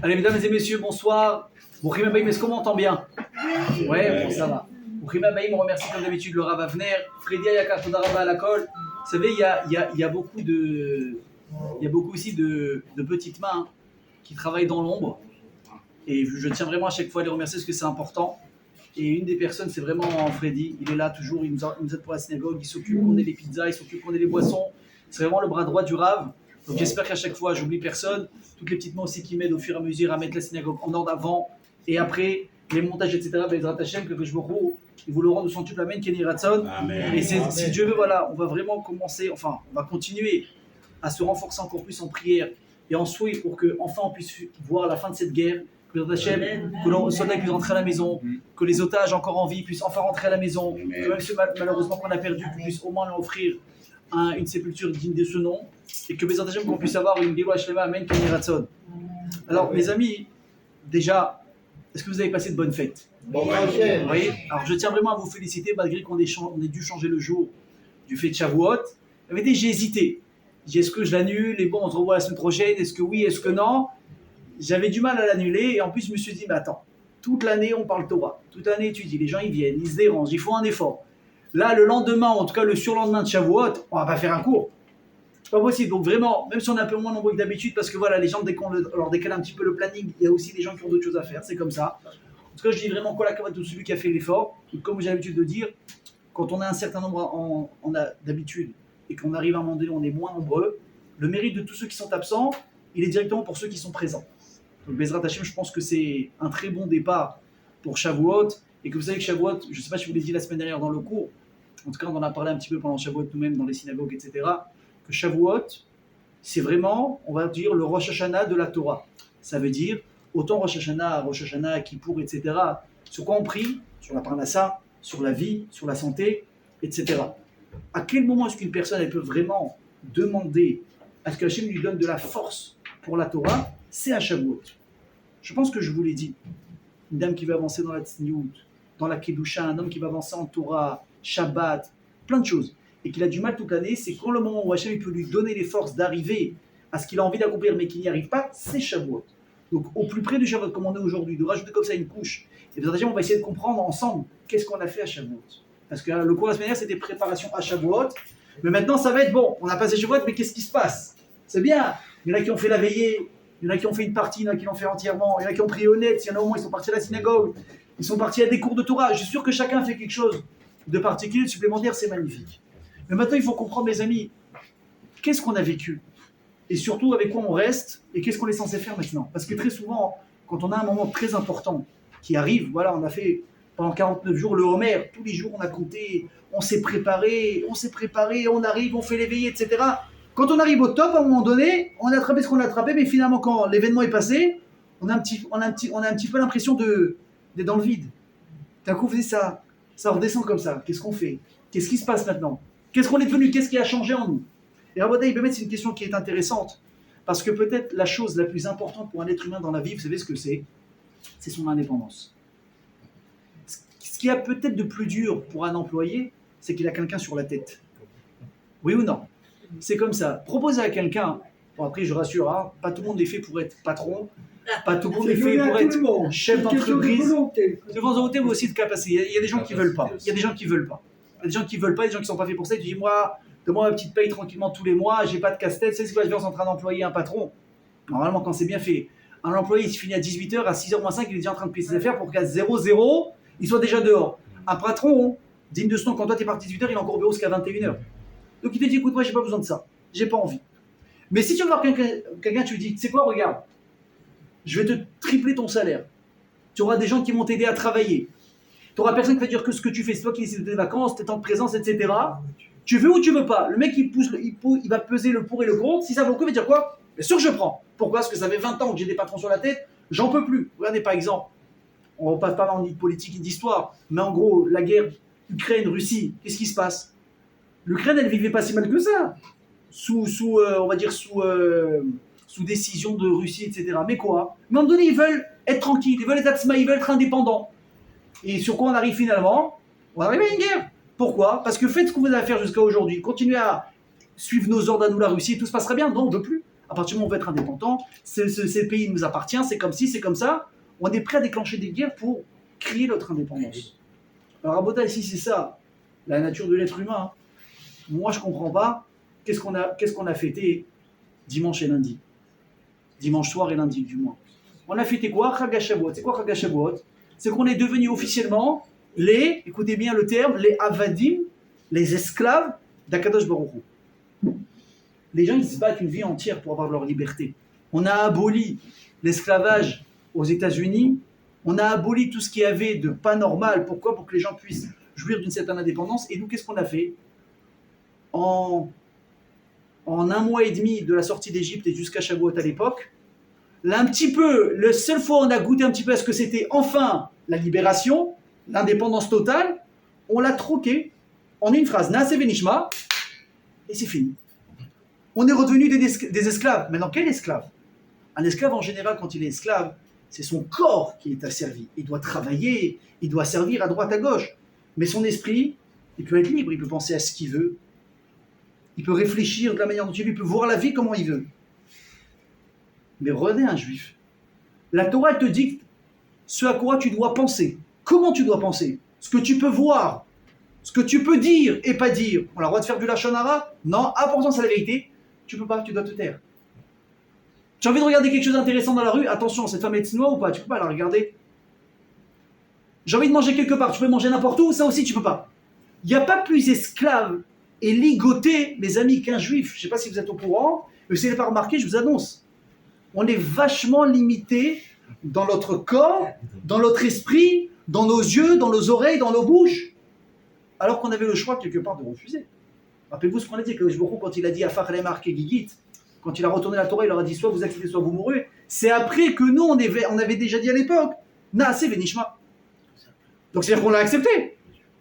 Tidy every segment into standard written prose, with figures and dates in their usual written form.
Allez, mesdames et messieurs, bonsoir. Brouchim Habayim, est-ce qu'on m'entend bien? Ouais, bon, ça va. Brouchim Habayim, on remercie comme d'habitude le Rav Avner, Freddy Ayakar, Toda Rabba à la colle. Vous savez, il y a beaucoup aussi de petites mains qui travaillent dans l'ombre. Et je tiens vraiment à chaque fois à les remercier parce que c'est important. Et une des personnes, c'est vraiment Freddy. Il est là toujours, il nous aide pour la synagogue, il s'occupe qu'on ait les pizzas, il s'occupe qu'on ait les boissons. C'est vraiment le bras droit du Rav. Donc j'espère qu'à chaque fois, j'oublie personne. Toutes les petites mains aussi qui m'aident au fur et à mesure à mettre la synagogue en ordre avant et après, les montages, etc. Bezrat Hashem, que je me roule. Et vous le rendre son tube, amen, Kenny Ratson. Et si Dieu veut, voilà, on va vraiment commencer, enfin, on va continuer à se renforcer encore plus en prière et en souhait pour qu'enfin on puisse voir la fin de cette guerre. Que les soldats puissent rentrer à la maison, que les otages encore en vie puissent enfin rentrer à la maison, que même ceux malheureusement qu'on a perdu, qu'on puisse au moins leur offrir une sépulture digne de ce nom, et que Bezrat Hashem qu'on puisse avoir une Geoula Shlema, amen, Kenny Ratson. Alors mes amis, déjà, est-ce que vous avez passé de bonnes fêtes? Bon, oui. Alors je tiens vraiment à vous féliciter malgré qu'on ait dû changer le jour du fait de Shavuot. J'ai hésité. J'ai dit est-ce que je l'annule et bon on se revoit la semaine prochaine, est-ce que oui, est-ce que non? J'avais du mal à l'annuler et en plus je me suis dit mais attends, toute l'année on parle Torah, toute l'année étudie, les gens ils viennent, ils se dérangent, ils font un effort. Là le lendemain, en tout cas le surlendemain de Shavuot, on va pas faire un cours. C'est pas possible. Donc vraiment, même si on est un peu moins nombreux que d'habitude, parce que voilà, les gens dès qu'on leur décale un petit peu le planning, il y a aussi des gens qui ont d'autres choses à faire, c'est comme ça. En tout cas, je dis vraiment quoi la cavate de celui qui a fait l'effort. Et comme j'ai l'habitude de dire, quand on a un certain nombre d'habitude et qu'on arrive à un moment donné, on est moins nombreux, le mérite de tous ceux qui sont absents, il est directement pour ceux qui sont présents. Donc Bezrat Hashem, je pense que c'est un très bon départ pour Shavuot. Et que vous savez que Shavuot, je ne sais pas si je vous l'ai dit la semaine dernière dans le cours, en tout cas on en a parlé un petit peu pendant Shavuot nous-mêmes dans les synagogues, etc., que Shavuot, c'est vraiment, on va dire, le Rosh Hashanah de la Torah. Ça veut dire, autant Rosh Hashanah, Kippour, etc., sur quoi on prie? Sur la parnassa, sur la vie, sur la santé, etc. À quel moment est-ce qu'une personne elle peut vraiment demander à ce que Hachem lui donne de la force pour la Torah? C'est à Shavuot. Je pense que je vous l'ai dit. Une dame qui veut avancer dans la Tzniut, dans la Kedusha, un homme qui va avancer en Torah, Shabbat, plein de choses, et qu'il a du mal toute l'année, c'est quand le moment où Hachem il peut lui donner les forces d'arriver à ce qu'il a envie d'accomplir mais qu'il n'y arrive pas, c'est Shavuot. Donc au plus près du Shavuot comme on est aujourd'hui, de rajouter comme ça une couche, et on va essayer de comprendre ensemble qu'est-ce qu'on a fait à Shavuot. Parce que le cours de la semaine dernière c'était préparation à Shavuot, mais maintenant ça va être bon, on a passé Shavuot, mais qu'est-ce qui se passe? C'est bien, il y en a qui ont fait la veillée, il y en a qui ont fait une partie, il y en a qui l'ont fait entièrement, il y en a qui ont prié honnête, il y en a au moins ils sont partis à la synagogue, ils sont partis à des cours de Torah, je suis sûr que chacun fait quelque chose de particulier, de supplémentaire, c'est magnifique. Mais maintenant, il faut comprendre, mes amis, qu'est-ce qu'on a vécu? Et surtout, avec quoi on reste? Et qu'est-ce qu'on est censé faire maintenant? Parce que très souvent, quand on a un moment très important qui arrive, voilà, on a fait pendant 49 jours le Homer, tous les jours on a compté, on s'est préparé, on arrive, on fait les veillées, etc. Quand on arrive au top, à un moment donné, on a attrapé ce qu'on a attrapé, mais finalement, quand l'événement est passé, on a un petit peu l'impression d'être dans le vide. D'un coup, vous dites ça redescend comme ça. Qu'est-ce qu'on fait? Qu'est-ce qui se passe maintenant? Qu'est-ce qu'on est devenu? Qu'est-ce qui a changé en nous? Et Rabbi Bémet, c'est une question qui est intéressante, parce que peut-être la chose la plus importante pour un être humain dans la vie, vous savez ce que c'est? C'est son indépendance. Ce qui a peut-être de plus dur pour un employé, c'est qu'il a quelqu'un sur la tête. Oui ou non? C'est comme ça. Proposer à quelqu'un, bon après je rassure, hein, pas tout le monde est fait pour être patron, pas tout le monde est fait pour être chef d'entreprise. De volonté, mais aussi de capacité. Il y a des gens qui veulent pas. Il y a des gens qui veulent pas. Il y a des gens qui veulent pas, des gens qui sont pas faits pour ça. Tu dis moi, donne-moi ma petite paye tranquillement tous les mois, j'ai pas de casse-tête. C'est quoi la différence entre un employé et un patron? Normalement, quand c'est bien fait, un employé il se finit à 18h, à 6h moins 5, il est déjà en train de payer ses affaires pour qu'à 0,0, il soit déjà dehors. Un patron, digne de ce nom, quand toi t'es parti 18h, il est encore au bureau jusqu'à 21h. Donc il te dit écoute, moi j'ai pas besoin de ça, j'ai pas envie. Mais si tu veux voir quelqu'un, tu lui dis, tu sais quoi, regarde, je vais te tripler ton salaire. Tu auras des gens qui vont t'aider à travailler. Tu n'auras personne qui va dire que ce que tu fais, c'est toi qui décides de tes vacances, tes temps de présence, etc. Tu veux ou tu veux pas? Le mec, il va peser le pour et le contre. Si ça vaut le coup, il va dire quoi? Bien sûr que je prends. Pourquoi? Parce que ça fait 20 ans que j'ai des patrons sur la tête, j'en peux plus. Regardez par exemple, on ne va pas parler ni de politique ni d'histoire, mais en gros, la guerre Ukraine-Russie, qu'est-ce qui se passe? L'Ukraine, elle vivait pas si mal que ça. Sous décision de Russie, etc. Mais quoi? À un moment donné, ils veulent être tranquilles, ils veulent être atzma, ils veulent être indépendants. Et sur quoi on arrive finalement? On arrive à une guerre. Pourquoi? Parce que faites ce que vous avez à faire jusqu'à aujourd'hui. Continuez à suivre nos ordres à nous la Russie et tout se passera bien. Non, on ne veut plus. À partir du moment où on veut être indépendant, ce pays nous appartient, c'est comme ci, c'est comme ça. On est prêt à déclencher des guerres pour créer notre indépendance. Alors, Abota, ici, c'est ça, la nature de l'être humain. Moi, je ne comprends pas. Qu'est-ce qu'on a fêté dimanche et lundi? Dimanche soir et lundi, du moins. On a fêté quoi? Chag HaShavuot. C'est quoi Chag HaShavuot? C'est qu'on est devenu officiellement écoutez bien le terme, les Avadim, les esclaves d'Akadosh Baruch Hu. Les gens, ils se battent une vie entière pour avoir leur liberté. On a aboli l'esclavage aux États-Unis. On a aboli tout ce qu'il y avait de pas normal. Pourquoi? Pour que les gens puissent jouir d'une certaine indépendance. Et nous, qu'est-ce qu'on a fait? En 1 mois et demi de la sortie d'Égypte et jusqu'à Shavuot à l'époque, là, un petit peu, la seule fois où on a goûté un petit peu à ce que c'était enfin la libération, l'indépendance totale, on l'a troqué en une phrase, Naaseh Venishma, et c'est fini. On est redevenu des esclaves. Maintenant, quel esclave? Un esclave, en général, quand il est esclave, c'est son corps qui est asservi. Il doit travailler, il doit servir à droite, à gauche. Mais son esprit, il peut être libre, il peut penser à ce qu'il veut. Il peut réfléchir de la manière dont il veut, il peut voir la vie comment il veut. Mais regardez un juif. La Torah elle te dicte ce à quoi tu dois penser. Comment tu dois penser? Ce que tu peux voir, ce que tu peux dire et pas dire. On a le droit de faire du lachon hara? Non, pourtant c'est la vérité. Tu peux pas, tu dois te taire. Tu as envie de regarder quelque chose d'intéressant dans la rue? Attention, cette femme est tsnoua ou pas? Tu peux pas la regarder. J'ai envie de manger quelque part, tu peux manger n'importe où? Ça aussi tu peux pas. Il n'y a pas plus esclave et ligoté, mes amis, qu'un juif. Je ne sais pas si vous êtes au courant, mais si vous n'avez pas remarqué, je vous annonce. On est vachement limité dans notre corps, dans notre esprit, dans nos yeux, dans nos oreilles, dans nos bouches, alors qu'on avait le choix quelque part de refuser. Rappelez-vous ce qu'on a dit, que quand il a dit à Farlemar et Gigit, quand il a retourné la Torah, il leur a dit soit vous acceptez, soit vous mourrez. C'est après que nous, on avait déjà dit à l'époque, Naaseh Venishma. Donc c'est-à-dire qu'on l'a accepté.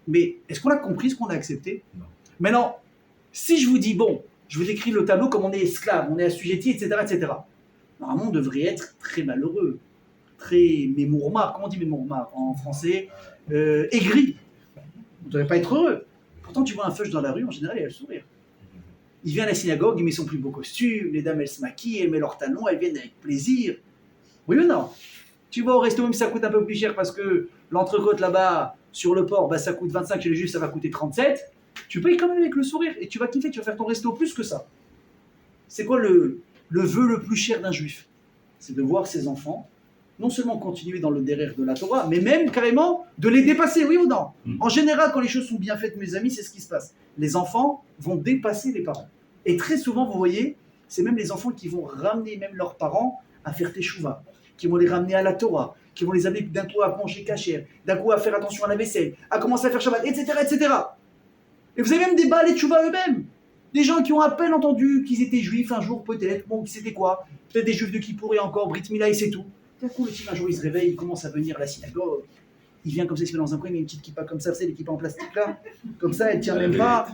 Mais est-ce qu'on a compris ce qu'on a accepté? Non. Maintenant, si je vous dis, bon, je vous décris le tableau comme on est esclave, on est assujetti, etc., etc. Normalement, on devrait être très malheureux, très mémourmar. Comment on dit mémourmar en français? Aigri. On ne devrait pas être heureux. Pourtant, tu vois un feuge dans la rue, en général, il a le sourire. Il vient à la synagogue, il met son plus beau costume, les dames, elles se maquillent, elles mettent leurs talons, elles viennent avec plaisir. Oui ou non? Tu vas au resto, même si ça coûte un peu plus cher parce que l'entrecôte là-bas, sur le port, bah, ça coûte 25, chez les juifs, ça va coûter 37. Tu payes quand même avec le sourire et tu vas kiffer, tu vas faire ton resto plus que ça. C'est quoi le vœu le plus cher d'un juif? C'est de voir ses enfants non seulement continuer dans le derrière de la Torah, mais même carrément de les dépasser, oui ou non? En général, quand les choses sont bien faites, mes amis, c'est ce qui se passe. Les enfants vont dépasser les parents. Et très souvent, vous voyez, c'est même les enfants qui vont ramener même leurs parents à faire teshuva, qui vont les ramener à la Torah, qui vont les amener d'un coup à manger kasher, d'un coup à faire attention à la vaisselle, à commencer à faire Shabbat, etc., etc. Et vous avez même des Baal et Tchouva eux-mêmes. Des gens qui ont à peine entendu qu'ils étaient juifs un jour, peut-être. Bon, c'était quoi? Peut-être des juifs de Kippour et encore, Brit Mila et c'est tout. D'un coup, le type, un jour, il se réveille, il commence à venir à la synagogue. Il vient comme ça, il se met dans un coin, il met une petite kippa comme ça, vous savez, les kippas en plastique là. Comme ça, elle tient même pas.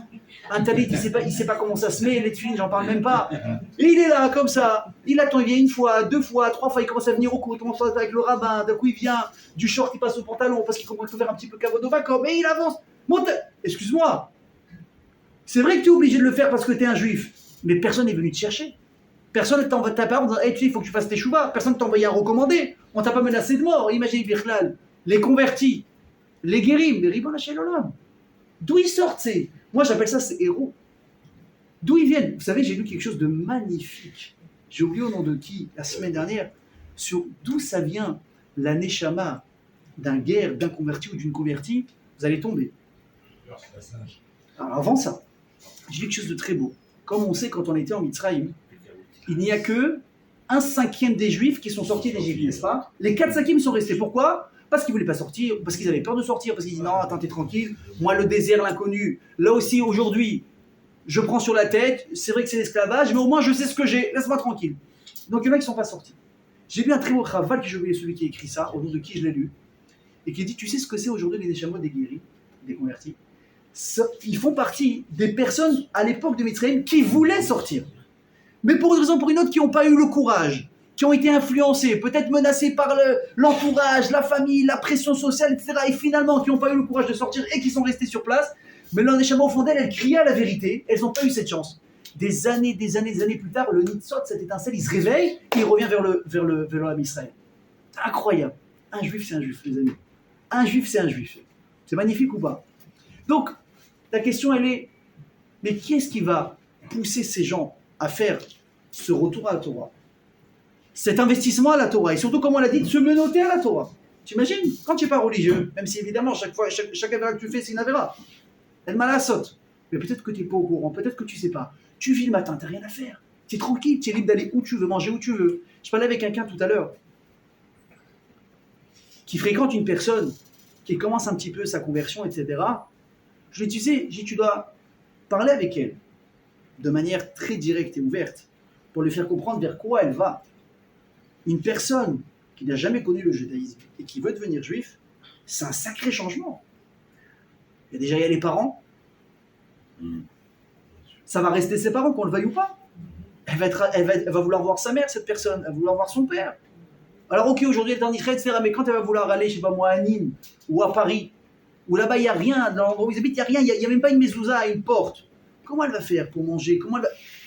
Un talit, il sait pas comment ça se met, les tefilines, j'en parle même pas. Et il est là, comme ça. Il attend, il vient une fois, 2 fois, 3 fois, il commence à venir au cours, il commence avec le rabbin. D'un coup, il vient du short, il passe au pantalon parce qu'il commence à faire un petit peu cavodo vacances. Mais il avance. Monte. Excuse-moi. C'est vrai que tu es obligé de le faire parce que tu es un juif. Mais personne n'est venu te chercher. Personne ne t'a envoyé ta parole en disant hey, il faut que tu fasses tes chouvas. Personne ne t'a envoyé un recommandé. On t'a pas menacé de mort. Imaginez Birklal, les convertis, les guérim, les ribon chez l'homme. D'où ils sortent ces. Moi j'appelle ça ces héros. D'où ils viennent? Vous savez, j'ai lu quelque chose de magnifique. J'ai oublié au nom de qui, la semaine dernière, sur d'où ça vient la neshama d'un guerre, d'un converti ou d'une convertie. Vous allez tomber. Alors avant ça, j'ai lu quelque chose de très beau. Comme on sait, quand on était en Mitzrayim, il n'y a que 1/5 des Juifs qui sont sortis d'Égypte, n'est-ce pas? Les 4/5 sont restés. Pourquoi? Parce qu'ils ne voulaient pas sortir, parce qu'ils avaient peur de sortir, parce qu'ils disaient non, attends, t'es tranquille. Moi, le désert, l'inconnu, là aussi, aujourd'hui, je prends sur la tête. C'est vrai que c'est l'esclavage, mais au moins, je sais ce que j'ai. Laisse-moi tranquille. Donc, il y en a qui ne sont pas sortis. J'ai lu un très beau Chaval, j'ai oublié celui qui a écrit ça, au nom de qui je l'ai lu, et qui dit tu sais ce que c'est aujourd'hui les Neshamot des guéris, des convertis? Ils font partie des personnes à l'époque de Mitzrayim qui voulaient sortir. Mais pour une raison ou pour une autre, qui n'ont pas eu le courage, qui ont été influencés, peut-être menacés par l'entourage, la famille, la pression sociale, etc. Et finalement, qui n'ont pas eu le courage de sortir et qui sont restés sur place. Mais l'un des chamans au fond d'elles, elles criaient à la vérité, elles n'ont pas eu cette chance. des années plus tard, le Nitzot, cette étincelle, il se réveille et il revient vers le Ham Israël. C'est incroyable. Un juif, c'est un juif, les amis. Un juif, c'est un juif. C'est magnifique ou pas? Donc, la question, elle est, mais qui est-ce qui va pousser ces gens à faire ce retour à la Torah? Cet investissement à la Torah, et surtout, comme on l'a dit, de se menotter à la Torah. T'imagines? Quand tu n'es pas religieux, même si évidemment, chaque avéra que tu fais, c'est une avéra. Elle m'a la saute. Mais peut-être que tu n'es pas au courant, peut-être que tu ne sais pas. Tu vis le matin, tu n'as rien à faire. Tu es tranquille, tu es libre d'aller où tu veux, manger où tu veux. Je parlais avec quelqu'un tout à l'heure qui fréquente une personne qui commence un petit peu sa conversion, etc. Je lui dis, tu dois parler avec elle de manière très directe et ouverte pour lui faire comprendre vers quoi elle va. Une personne qui n'a jamais connu le judaïsme et qui veut devenir juif, c'est un sacré changement. Il y a les parents. Ça va rester ses parents, qu'on le veuille ou pas. Elle va vouloir voir sa mère, cette personne. Elle va vouloir voir son père. Alors ok, aujourd'hui elle est en Israël, etc. Mais quand elle va vouloir aller, je sais pas moi, à Nîmes ou à Paris, où là-bas il n'y a rien, dans l'endroit où ils habitent, il n'y a rien, il n'y a même pas une mezouza, une porte. Comment elle va faire pour manger?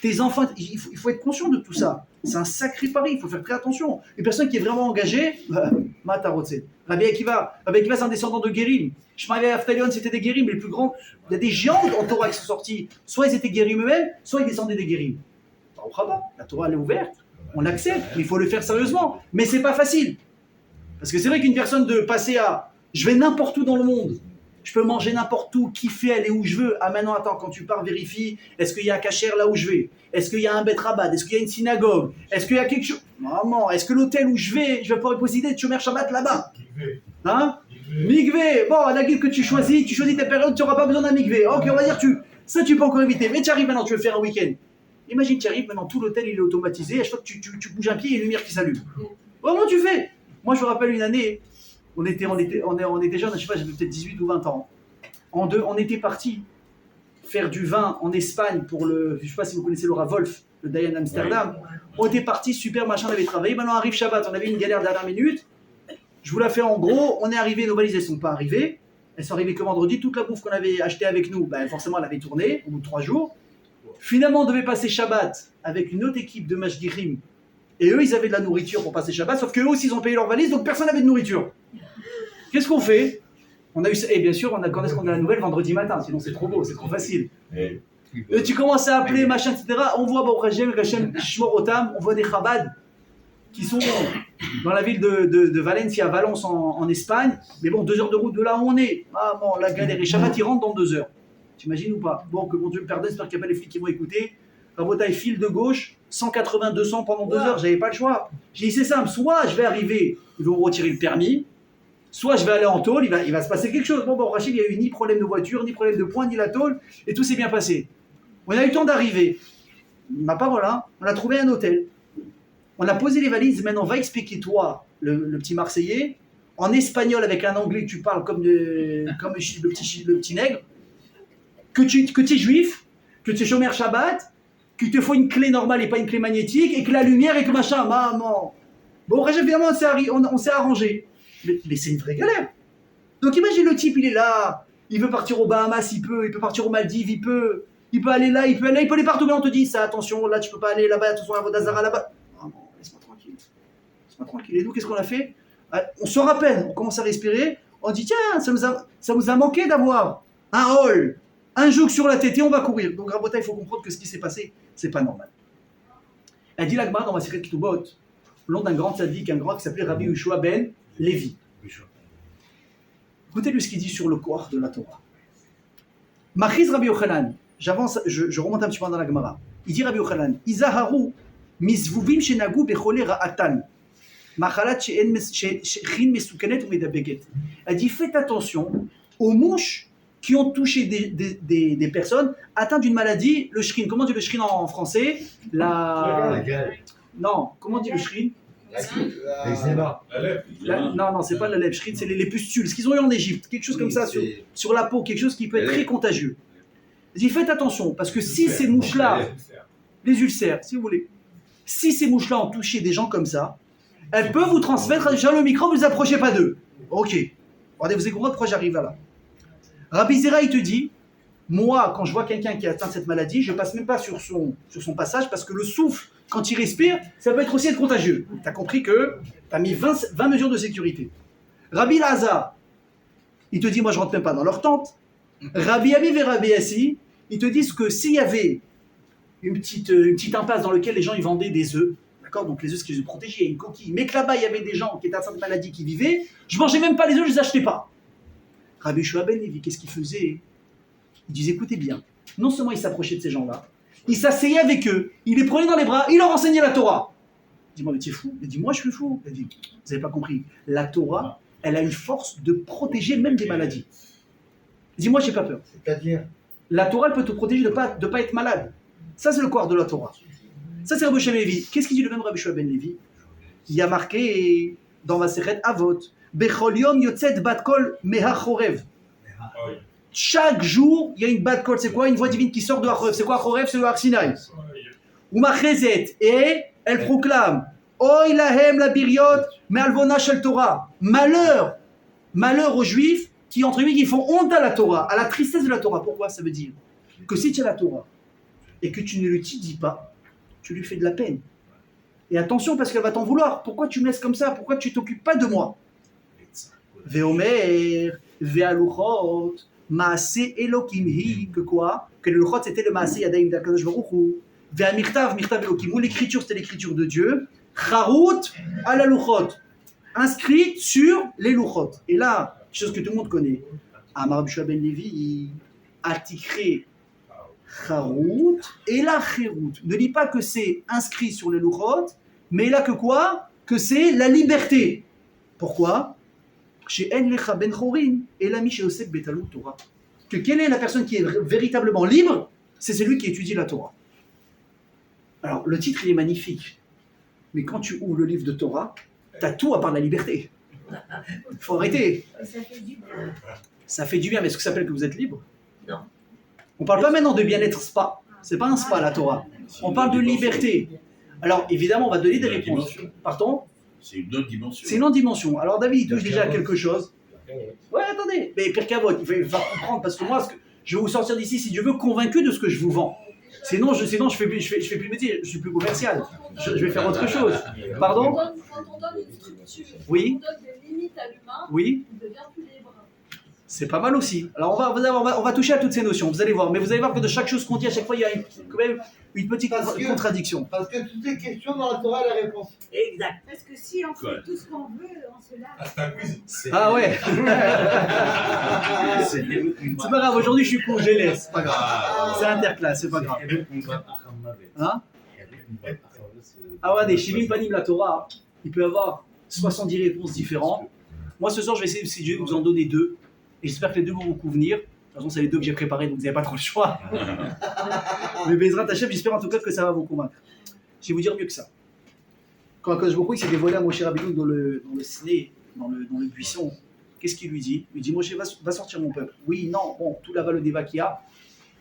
Tes enfants, il faut être conscient de tout ça. C'est un sacré pari, il faut faire très attention. Une personne qui est vraiment engagée, Matarotse. Rabbi Akiva, c'est un descendant de Guérim. Shmaïa et Aftalion, c'était des Guérim, les plus grands. Il y a des géants en Torah qui sont sortis. Soit ils étaient Guérim eux-mêmes, soit ils descendaient des Guérim. La Torah elle est ouverte, on accepte, mais il faut le faire sérieusement. Mais c'est pas facile. Parce que c'est vrai qu'une personne de passer à je vais n'importe où dans le monde, je peux manger n'importe où, kiffer, aller où je veux. Ah maintenant, attends, quand tu pars, vérifie, est-ce qu'il y a un kasher là où je vais? Est-ce qu'il y a un bet rabat? Est-ce qu'il y a une synagogue? Est-ce qu'il y a quelque chose? Maman, est-ce que l'hôtel où je vais pouvoir posséder de Shomer Shabbat là-bas? Hein? Migvé. Bon, la guide que tu choisis tes périodes, tu n'auras pas besoin d'un migvé. Ok, on va dire ça tu peux encore éviter. Mais tu arrives maintenant, tu veux faire un week-end. Imagine, tu arrives maintenant, tout l'hôtel il est automatisé, à chaque fois que tu bouges un pied, il y a une lumière qui s'allume. Comment tu fais? Moi, je me rappelle une année, on était jeunes, je sais pas, j'avais peut-être 18 ou 20 ans. On était partis faire du vin en Espagne pour je sais pas si vous connaissez Laura Wolf, le Dayan Amsterdam. Ouais. On était partis, super machin, on avait travaillé. Maintenant arrive Shabbat, on avait une galère dernière minute. Je vous la fais en gros, on est arrivé, nos valises elles sont pas arrivées. Elles sont arrivées que vendredi. Toute la bouffe qu'on avait achetée avec nous, forcément elle avait tourné au bout de 3 jours. Finalement, on devait passer Shabbat avec une autre équipe de Mashgirim. Et eux, ils avaient de la nourriture pour passer Shabbat, sauf qu'eux aussi, ils ont payé leurs valises, donc personne n'avait de nourriture. Qu'est-ce qu'on fait? On a eu ça, et bien sûr, quand est-ce qu'on a la nouvelle? Vendredi matin, sinon c'est trop beau, c'est trop facile. Et tu commences à appeler, machin, etc. On voit, Rachem, Shmorotam, on voit des Chabad qui sont dans la ville de Valencia, Valence en Espagne. Mais bon, 2 heures de route de là où on est. Ah bon, la galère. Et Shabbat, ils rentrent dans 2 heures. T'imagines ou pas? Bon, que mon Dieu me pardonne, j'espère qu'il n'y a pas les flics qui vont écouter. Rabotaille, file de gauche, 180, 200 pendant 2 heures, j'avais pas le choix. J'ai dit, c'est simple, soit je vais arriver, ils vont me retirer le permis, soit je vais aller en tôle, il va se passer quelque chose. Bon, Rachid, il n'y a eu ni problème de voiture, ni problème de poing, ni la tôle, et tout s'est bien passé. On a eu le temps d'arriver. Ma parole, hein, on a trouvé un hôtel. On a posé les valises, maintenant, va expliquer toi, le petit Marseillais, en espagnol avec un anglais que tu parles comme le petit nègre, que tu es juif, que tu es Shomer Shabbat, qu'il te faut une clé normale et pas une clé magnétique, et que la lumière et que machin, maman. Bon, évidemment, on s'est arrangé. Mais c'est une vraie galère. Donc imagine le type, il est là, il veut partir aux Bahamas, il peut partir aux Maldives, il peut aller là, il peut aller partout, mais on te dit ça, attention, là tu peux pas aller là-bas, attention à Vodazara là-bas. Maman, laisse-moi tranquille. Et nous, qu'est-ce qu'on a fait? On se rappelle, on commence à respirer, on dit tiens, ça nous a manqué d'avoir un hall, un joug sur la tête et on va courir. Donc Rabota, il faut comprendre que ce qui s'est passé, c'est pas normal. Elle dit l'Agma dans ma Masechet Ketubot, le nom d'un grand tzaddik, un grand qui s'appelait Rabbi Yehoshua ben Lévi. Écoutez-lui ce qu'il dit sur le corps de la Torah. Machiz Rabbi Yochanan, j'avance, je remonte un petit peu dans la Gemara. Il dit Rabbi Yochanan, Izaharu mizvuvim shenagu bechole ra'atan. Machalat she'chin mesukenet ou medabeget. Elle dit faites attention aux mouches qui ont touché des personnes atteintes d'une maladie, le shrin. Comment on dit le shrin en français? Non, comment on dit le shrin? Non, c'est pas la lèvre. Shrin, c'est les pustules. Ce qu'ils ont eu en Égypte, quelque chose comme ça sur la peau, quelque chose qui peut être très contagieux. Elle dit faites attention, parce que si ces mouches-là, les ulcères, si vous voulez, si ces mouches-là ont touché des gens comme ça, elles peuvent vous transmettre déjà le microbe, ne vous approchez pas d'eux. Ok. Regardez, vous avez compris pourquoi j'arrive là. Rabbi Zera, il te dit, Moi, quand je vois quelqu'un qui a atteint cette maladie, je ne passe même pas sur son passage parce que le souffle, quand il respire, ça peut être aussi être contagieux. Tu as compris que tu as mis 20 mesures de sécurité. Rabbi Lazare, il te dit, moi je ne rentre même pas dans leur tente. Rabbi Aviv et Rabbi Assi, ils te disent que s'il y avait une petite impasse dans laquelle les gens ils vendaient des œufs, d'accord, donc les œufs qui se protégeaient, il y a une coquille, mais que là-bas il y avait des gens qui étaient atteints de maladie qui vivaient, je mangeais même pas les œufs, je les achetais pas. Rabbi Yehoshua ben Levi, qu'est-ce qu'il faisait? Il disait, écoutez bien, non seulement il s'approchait de ces gens-là, il s'asseyait avec eux, il les prenait dans les bras, il leur enseignait la Torah. Dis-moi, mais tu es fou? Il dit, moi je suis fou. Il dit, vous n'avez pas compris, la Torah, elle a une force de protéger même des maladies. Dis-moi, j'ai pas peur. C'est-à-dire, la Torah, elle peut te protéger de ne pas être malade. Ça, c'est le corps de la Torah. Ça, c'est Rabbi Yehoshua ben Levi. Qu'est-ce qu'il dit le même Rabbi Yehoshua ben Levi? Il y a marqué dans Masechet Avot, Bechol yom yotzet bat kol meha chorev. Chaque jour, il y a une bat kol. C'est quoi? Une voix divine qui sort de Chorev. C'est quoi Chorev? C'est le Har Sinaï. Ou machezet. Et elle proclame Oy lahem la biriot me'alvona shel Torah. Malheur aux Juifs qui, entre guillemets, qui font honte à la Torah, à la tristesse de la Torah. Pourquoi? Ça veut dire que si tu as la Torah et que tu ne l'étudies pas, tu lui fais de la peine. Et attention, parce qu'elle va t'en vouloir. Pourquoi tu me laisses comme ça? Pourquoi tu t'occupes pas de moi? Veomer, ve'aluchot, maaseh Elokim hi, que quoi? Que le luchot c'était le maaseh yadayim d'Akadosh Baruch Hu. Ve'amirtav, mirtav Elokim, où l'écriture c'était l'écriture de Dieu. Charut ala luchot, inscrite sur les luchot. Et là, chose que tout le monde connaît. Amar Rabbi Yehoshua ben Levi, Atikre Charut et la Chirut. Ne dis pas que c'est inscrit sur les luchot, mais là que quoi? Que c'est la liberté. Pourquoi? Chez En Lecha Ben Chorin et l'ami chez Osek Betalou Torah. Que quelle est la personne qui est véritablement libre? C'est celui qui étudie la Torah. Alors, le titre, il est magnifique. Mais quand tu ouvres le livre de Torah, tu as tout à part la liberté. Il faut arrêter. Ça fait du bien. Ça fait du bien, mais est-ce que ça s'appelle que vous êtes libre? Non. On parle pas maintenant de bien-être spa. C'est pas un spa, la Torah. On parle de liberté. Alors, évidemment, on va donner des réponses. Pardon? C'est une autre dimension. C'est une autre dimension. Alors, David, il touche déjà à quelque chose. Ouais, attendez. Mais Pirkei Avot, il va comprendre, parce que moi, je vais vous sortir d'ici, si Dieu veut, convaincu de ce que je vous vends. Sinon, je fais plus le métier, je suis plus commercial. Je vais faire autre chose. Pardon? Quand on donne une structure, Oui. on donne des limites à l'humain, Oui. il devient plus libre. C'est pas mal aussi. Alors, on va toucher à toutes ces notions, vous allez voir. Mais vous allez voir que de chaque chose qu'on dit, à chaque fois, il y a quand même une petite contradiction. parce que toutes les questions dans la Torah, la réponse. Exact. Parce que si on fait tout ce qu'on veut, on se lave. Ah ouais. C'est pas grave, aujourd'hui je suis congélé, c'est pas grave. C'est interclasse, c'est pas grave. Hein? Ah ouais, des Shivim Panim la Torah, il peut y avoir 70 réponses différentes. Moi ce soir je vais essayer, si Dieu vous en donner deux. Et j'espère que les deux vont vous convenir. De toute façon, c'est les deux que j'ai préparés, donc vous n'avez pas trop le choix. Mais Bezrat Hashem, j'espère en tout cas que ça va vous convaincre. Je vais vous dire mieux que ça. Quand Akadosh Baruch Hu s'est dévoilé à Moshe Rabbeinu dans le ciné, dans le buisson, qu'est-ce qu'il lui dit? Il lui dit, Moshe, va sortir mon peuple. Oui, non, bon, tout là-bas le débat qu'il y a.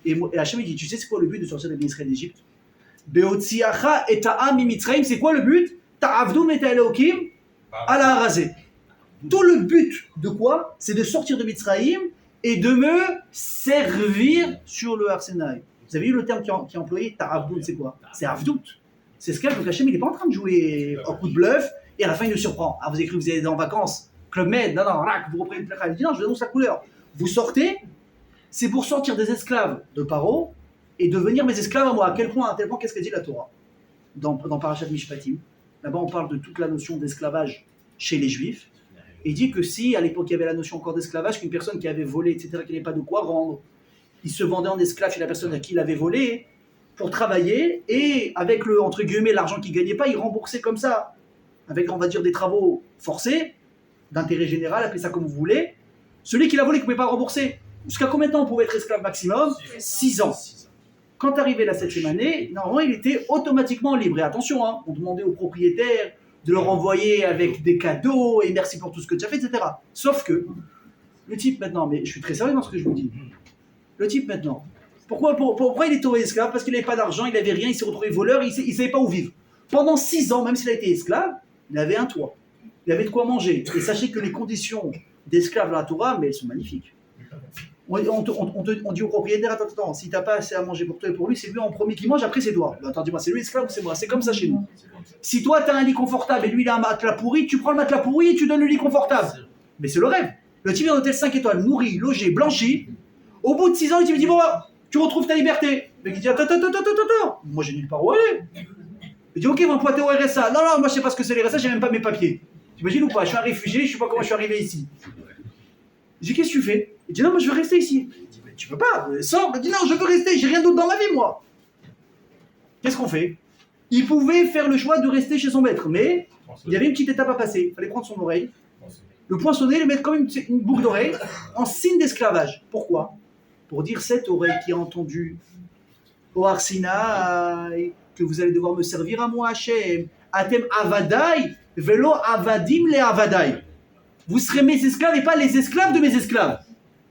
Et Hachem il dit, tu sais c'est quoi le but de sortir les Israël d'Égypte? Beotziacha et ta'am mimitzraim, c'est quoi le but? Ta'avdum et ta'elokim ala harazé. Tout le but de quoi? C'est de sortir de Mitzraïm et de me servir sur le Har Sinaï. Vous avez vu le terme qui est employé? Ta'avdout, c'est quoi? C'est Avdout. C'est ce qu'il y a, donc Hachem, il n'est pas en train de jouer au coup de bluff et à la fin il nous surprend. Ah, vous avez cru que vous allez en vacances, Club Med, non, rac, vous reprenez le placar. Il dit non, je vous annonce la couleur. Vous sortez, c'est pour sortir des esclaves de Paro et devenir mes esclaves à moi. À tel point, qu'est-ce qu'a dit la Torah? Dans Parashat Mishpatim, là-bas on parle de toute la notion d'esclavage chez les Juifs. Et dit que si, à l'époque, il y avait la notion encore d'esclavage, qu'une personne qui avait volé, etc., qui n'avait pas de quoi rendre, il se vendait en esclave chez la personne à qui il avait volé pour travailler, et avec le, entre guillemets, l'argent qu'il ne gagnait pas, il remboursait comme ça, avec, on va dire, des travaux forcés, d'intérêt général, appelez ça comme vous voulez. Celui qui l'a volé, qui ne pouvait pas rembourser. Jusqu'à combien de temps on pouvait être esclave maximum? 6 ans. Quand arrivait la 7e année, normalement, il était automatiquement libre. Et attention, hein, on demandait aux propriétaires de leur envoyer avec des cadeaux, et merci pour tout ce que tu as fait, etc. Sauf que, le type maintenant, mais je suis très sérieux dans ce que je vous dis, le type maintenant, pourquoi il est tombé esclave? Parce qu'il n'avait pas d'argent, il n'avait rien, il s'est retrouvé voleur, il ne savait pas où vivre. Pendant 6 ans, même s'il a été esclave, il avait un toit, il avait de quoi manger. Et sachez que les conditions d'esclave dans la Torah, mais elles sont magnifiques. On dit au propriétaire, attends, si t'as pas assez à manger pour toi et pour lui, c'est lui en premier qui mange, après c'est toi. Attends, dis-moi, c'est lui l'esclave ou c'est moi? C'est comme ça chez nous. Si toi t'as un lit confortable et lui il a un matelas pourri, tu prends le matelas pourri et tu donnes le lit confortable. Mais c'est le rêve. Le type est en hôtel 5 étoiles, nourri, logé, blanchi. Au bout de 6 ans, il te dit, bon, tu retrouves ta liberté. Le mec il dit, attends. Moi j'ai nulle part où aller. Il dit, ok, mon pote au RSA. Non, moi je sais pas ce que c'est les RSA, j'ai même pas mes papiers. T'imagines ou pas? Je suis un réfugié, je sais pas comment je suis arrivé ici. Je dis, qu'est-ce que tu fais? Il dit, non, moi je veux rester ici. Je dis, mais tu peux pas, sors. Il dit, non, je veux rester, j'ai rien d'autre dans ma vie, moi. Qu'est-ce qu'on fait? Il pouvait faire le choix de rester chez son maître, mais il y avait une petite étape à passer. Il fallait prendre son oreille, le poinçonner, le mettre comme une boucle d'oreille, en signe d'esclavage. Pourquoi? Pour dire cette oreille qui a entendu au Arsinaï que vous allez devoir me servir à moi, Hachem. Atem avadai, velo avadim le avadai. Vous serez mes esclaves et pas les esclaves de mes esclaves.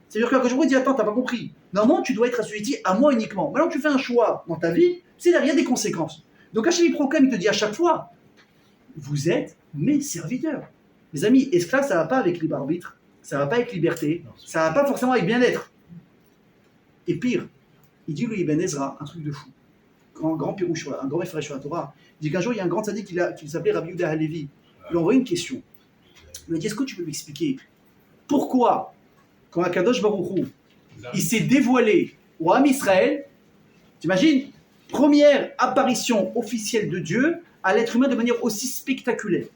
C'est-à-dire que quand je vous dis, attends, t'as pas compris. Normalement, tu dois être assujetti à moi uniquement. Maintenant, tu fais un choix dans ta vie, c'est derrière des conséquences. Donc, Hachem il proclame, il te dit à chaque fois, vous êtes mes serviteurs. Mes amis, esclaves, ça va pas avec libre arbitre, ça va pas avec liberté, ça va pas forcément avec bien-être. Et pire, il dit lui Ibn Ezra, un truc de fou. Grand pirouche, un grand référent sur la Torah. Il dit qu'un jour, il y a un grand tzaddik qui s'appelait Rabbi Yehuda Halevi. Il lui a envoyé une question. Il lui a dit, est-ce que tu peux m'expliquer pourquoi, quand Akadosh Baruch Hu, il s'est dévoilé au Ham Israël, t'imagines, première apparition officielle de Dieu à l'être humain de manière aussi spectaculaire.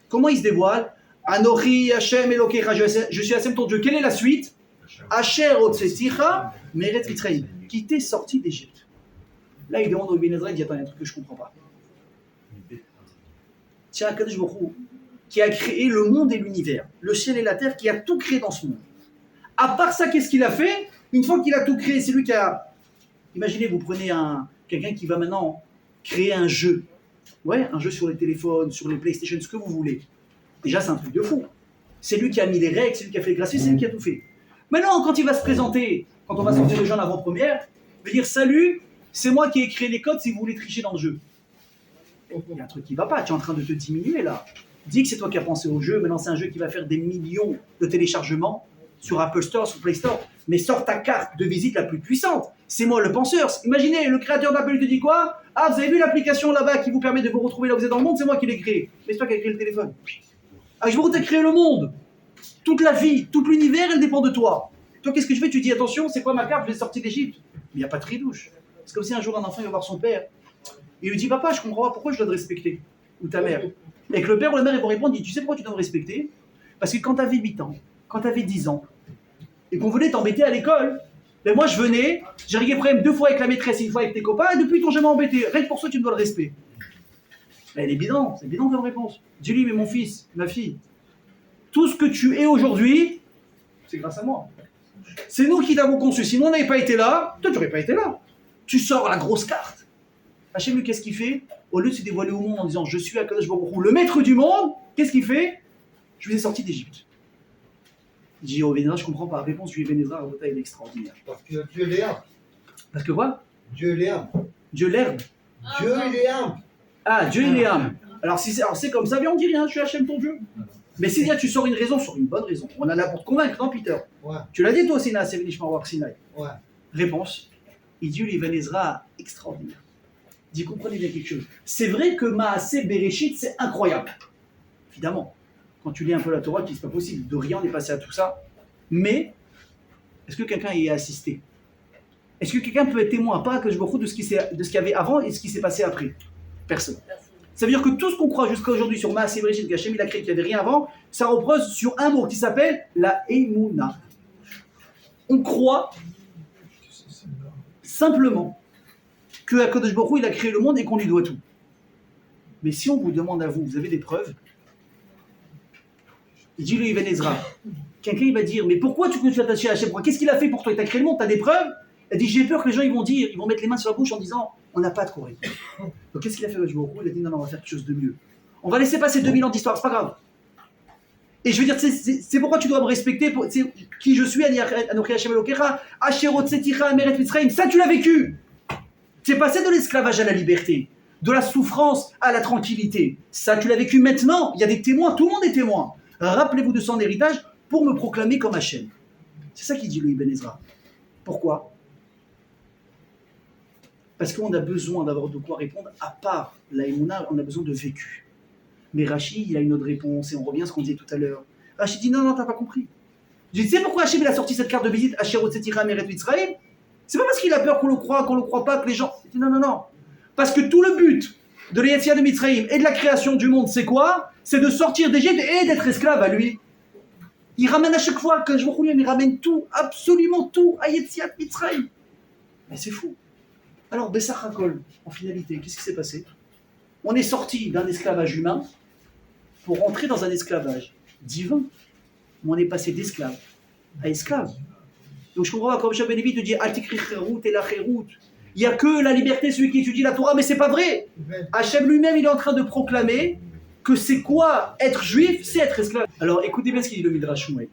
Comment il se dévoile? Anochi Hashem Elokecha, je suis Hashem ton Dieu. Quelle est la suite? Asher Otseticha Meret Mitzrayim, qui t'est sorti d'Égypte. Là, il demande au Ibn Ezra, il dit, attends, il y a un truc que je ne comprends pas. Tiens, Akadosh Baruch Hu, qui a créé le monde et l'univers, le ciel et la terre, qui a tout créé dans ce monde. À part ça, qu'est-ce qu'il a fait? Une fois qu'il a tout créé, c'est lui qui a... Imaginez, vous prenez quelqu'un qui va maintenant créer un jeu. Ouais, un jeu sur les téléphones, sur les PlayStation, ce que vous voulez. Déjà, c'est un truc de fou. C'est lui qui a mis les règles, c'est lui qui a fait le graphisme, c'est lui qui a tout fait. Maintenant, quand il va se présenter, quand on va sortir le jeu en avant-première, il va dire, salut, c'est moi qui ai créé les codes si vous voulez tricher dans le jeu. Il y a un truc qui ne va pas, tu es en train de te diminuer là. Dis que c'est toi qui as pensé au jeu, maintenant c'est un jeu qui va faire des millions de téléchargements sur Apple Store, sur Play Store, mais sors ta carte de visite la plus puissante. C'est moi le penseur. Imaginez, le créateur d'Apple te dit quoi? Ah, vous avez vu l'application là-bas qui vous permet de vous retrouver là où vous êtes dans le monde? C'est moi qui l'ai créé. Mais c'est toi qui as créé le téléphone. Ah, je vous ai créé le monde. Toute la vie, tout l'univers, elle dépend de toi. Toi, qu'est-ce que je fais? Tu dis, attention, c'est quoi ma carte? Je vais sortir d'Égypte. Mais il n'y a pas de tridouche. C'est comme si un jour un enfant il va voir son père. Il lui dit, papa, je comprends pas pourquoi je dois te respecter. Ou ta mère. Et que le père ou la mère ils vont répondre, il dit, tu sais pourquoi tu dois me respecter? Parce que quand tu avais 8 ans, quand tu avais 10 ans, et qu'on venait t'embêter à l'école, ben moi je venais, j'ai réglé le problème 2 fois avec la maîtresse, 1 fois avec tes copains, et depuis ils t'ont jamais embêté. Rien que pour ça, tu me dois le respect. Ben, elle est bidon, c'est bidon comme réponse. Dis-lui, mais mon fils, ma fille, tout ce que tu es aujourd'hui, c'est grâce à moi. C'est nous qui t'avons conçu. Si nous on n'avait pas été là, toi tu n'aurais pas été là. Tu sors la grosse carte. Hachem, lui, qu'est-ce qu'il fait? Au lieu de se dévoiler au monde en disant je suis Akadosh Baruch Hu, le maître du monde, qu'est-ce qu'il fait? Je vous ai sorti d'Égypte. Il dit, oh Vénéra, je comprends pas. Réponse du Vénéra, Rabota, il est extraordinaire. Parce que Dieu l'herbe. Parce que quoi? Dieu l'herbe. Dieu l'herbe. Dieu il est âme. Ah, Dieu il est âme. Alors, si c'est comme ça, mais on dit rien, je suis Hachem ton Dieu. Mais si tu sors une raison, sur une bonne raison. On en a pour te convaincre, non, Peter? Ouais. Tu l'as dit toi aussi, Naaseh Nishma War Sinai. Ouais. Réponse. Il dit, les Vénéra, extraordinaire. Il dit, comprenez bien quelque chose. C'est vrai que Maaseh Bereshit, c'est incroyable. Évidemment. Quand tu lis un peu la Torah, tu dis, c'est pas possible. De rien, on est passé à tout ça. Mais, est-ce que quelqu'un y a assisté? Est-ce que quelqu'un peut être témoin, pas que je me fous de ce qu'il y avait avant et ce qui s'est passé après? Personne. Ça veut dire que tout ce qu'on croit jusqu'à aujourd'hui sur Maaseh Bereshit, qu'Hachem il a créé, qu'il n'y avait rien avant, ça repose sur un mot qui s'appelle la Emouna. On croit simplement que Akadosh Baruch Hu, il a créé le monde et qu'on lui doit tout. Mais si on vous demande à vous, vous avez des preuves? Il dit lui Ibn Ezra, quelqu'un il va dire, mais pourquoi tu es attaché à Hachem? Qu'est-ce qu'il a fait pour toi? Il t'a créé le monde, tu as des preuves? Il dit, j'ai peur que les gens ils vont mettre les mains sur la bouche en disant, on n'a pas de Corée. Donc qu'est-ce qu'il a fait Akadosh Baruch Hu? Il a dit, non, on va faire quelque chose de mieux. On va laisser passer 2000 ans d'histoire, c'est pas grave. Et je veux dire, c'est pourquoi tu dois me respecter, c'est qui je suis, Anochi Hashem Elokecha, Asher Otseticha Meret Mitzrayim. Ça tu l'as vécu. C'est passé de l'esclavage à la liberté, de la souffrance à la tranquillité. Ça tu l'as vécu maintenant, il y a des témoins, tout le monde est témoin. Rappelez-vous de son héritage pour me proclamer comme Hachem. C'est ça qu'il dit le Ibn Ezra. Pourquoi? Parce qu'on a besoin d'avoir de quoi répondre, à part la Emouna, on a besoin de vécu. Mais Rachid, il a une autre réponse, et on revient à ce qu'on disait tout à l'heure. Rachid dit non, t'as pas compris. Je dis, tu sais pourquoi Hachem il a sorti cette carte de visite, Asherot Setira Meret Mitzrayim? C'est pas parce qu'il a peur qu'on le croit pas, que les gens. Il dit non. Parce que tout le but de l'Yetzia de Mitzrayim et de la création du monde, c'est quoi? C'est de sortir d'Égypte et d'être esclave à lui. Il ramène à chaque fois que je vous il ramène tout, absolument tout à Yetziat Mitzrayim. Mais c'est fou. Alors, Bessar Hakol, en finalité, qu'est-ce qui s'est passé? On est sorti d'un esclavage humain pour rentrer dans un esclavage divin. On est passé d'esclave à esclave. Donc je comprends pas, comme Shabbat Lévi te dit Al-Tikri Kherout et la Kherout. Il n'y a que la liberté, celui qui étudie la Torah, mais c'est pas vrai. Hachem lui-même, il est en train de proclamer que c'est quoi être juif, c'est être esclave. Alors écoutez bien ce qu'il dit le Midrash Shmuel.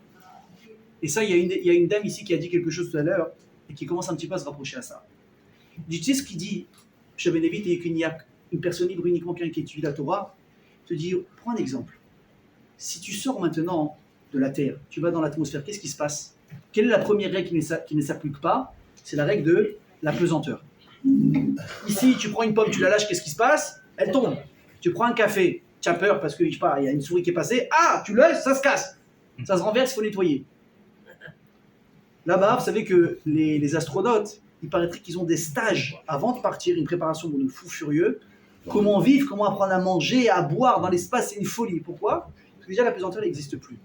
Et ça, il y a une dame ici qui a dit quelque chose tout à l'heure et qui commence un petit peu à se rapprocher à ça. Il dit, tu sais ce qu'il dit, Shabbat Lévi, et qu'il n'y a une personne libre uniquement qu'un qui étudie la Torah. Il te dit, prends un exemple. Si tu sors maintenant de la terre, tu vas dans l'atmosphère, qu'est-ce qui se passe? Quelle est la première règle qui ne s'applique pas? C'est la règle de la pesanteur. Ici, tu prends une pomme, tu la lâches, qu'est-ce qui se passe? Elle tombe. Tu prends un café, tu as peur parce que, je sais pas, il y a une souris qui est passée. Ah, tu lâches, ça se casse. Ça se renverse, il faut nettoyer. Là-bas, vous savez que les astronautes, il paraîtrait qu'ils ont des stages avant de partir, une préparation pour de fous furieux. Comment vivre, comment apprendre à manger, à boire dans l'espace, c'est une folie. Pourquoi? Parce que déjà, la pesanteur n'existe plus.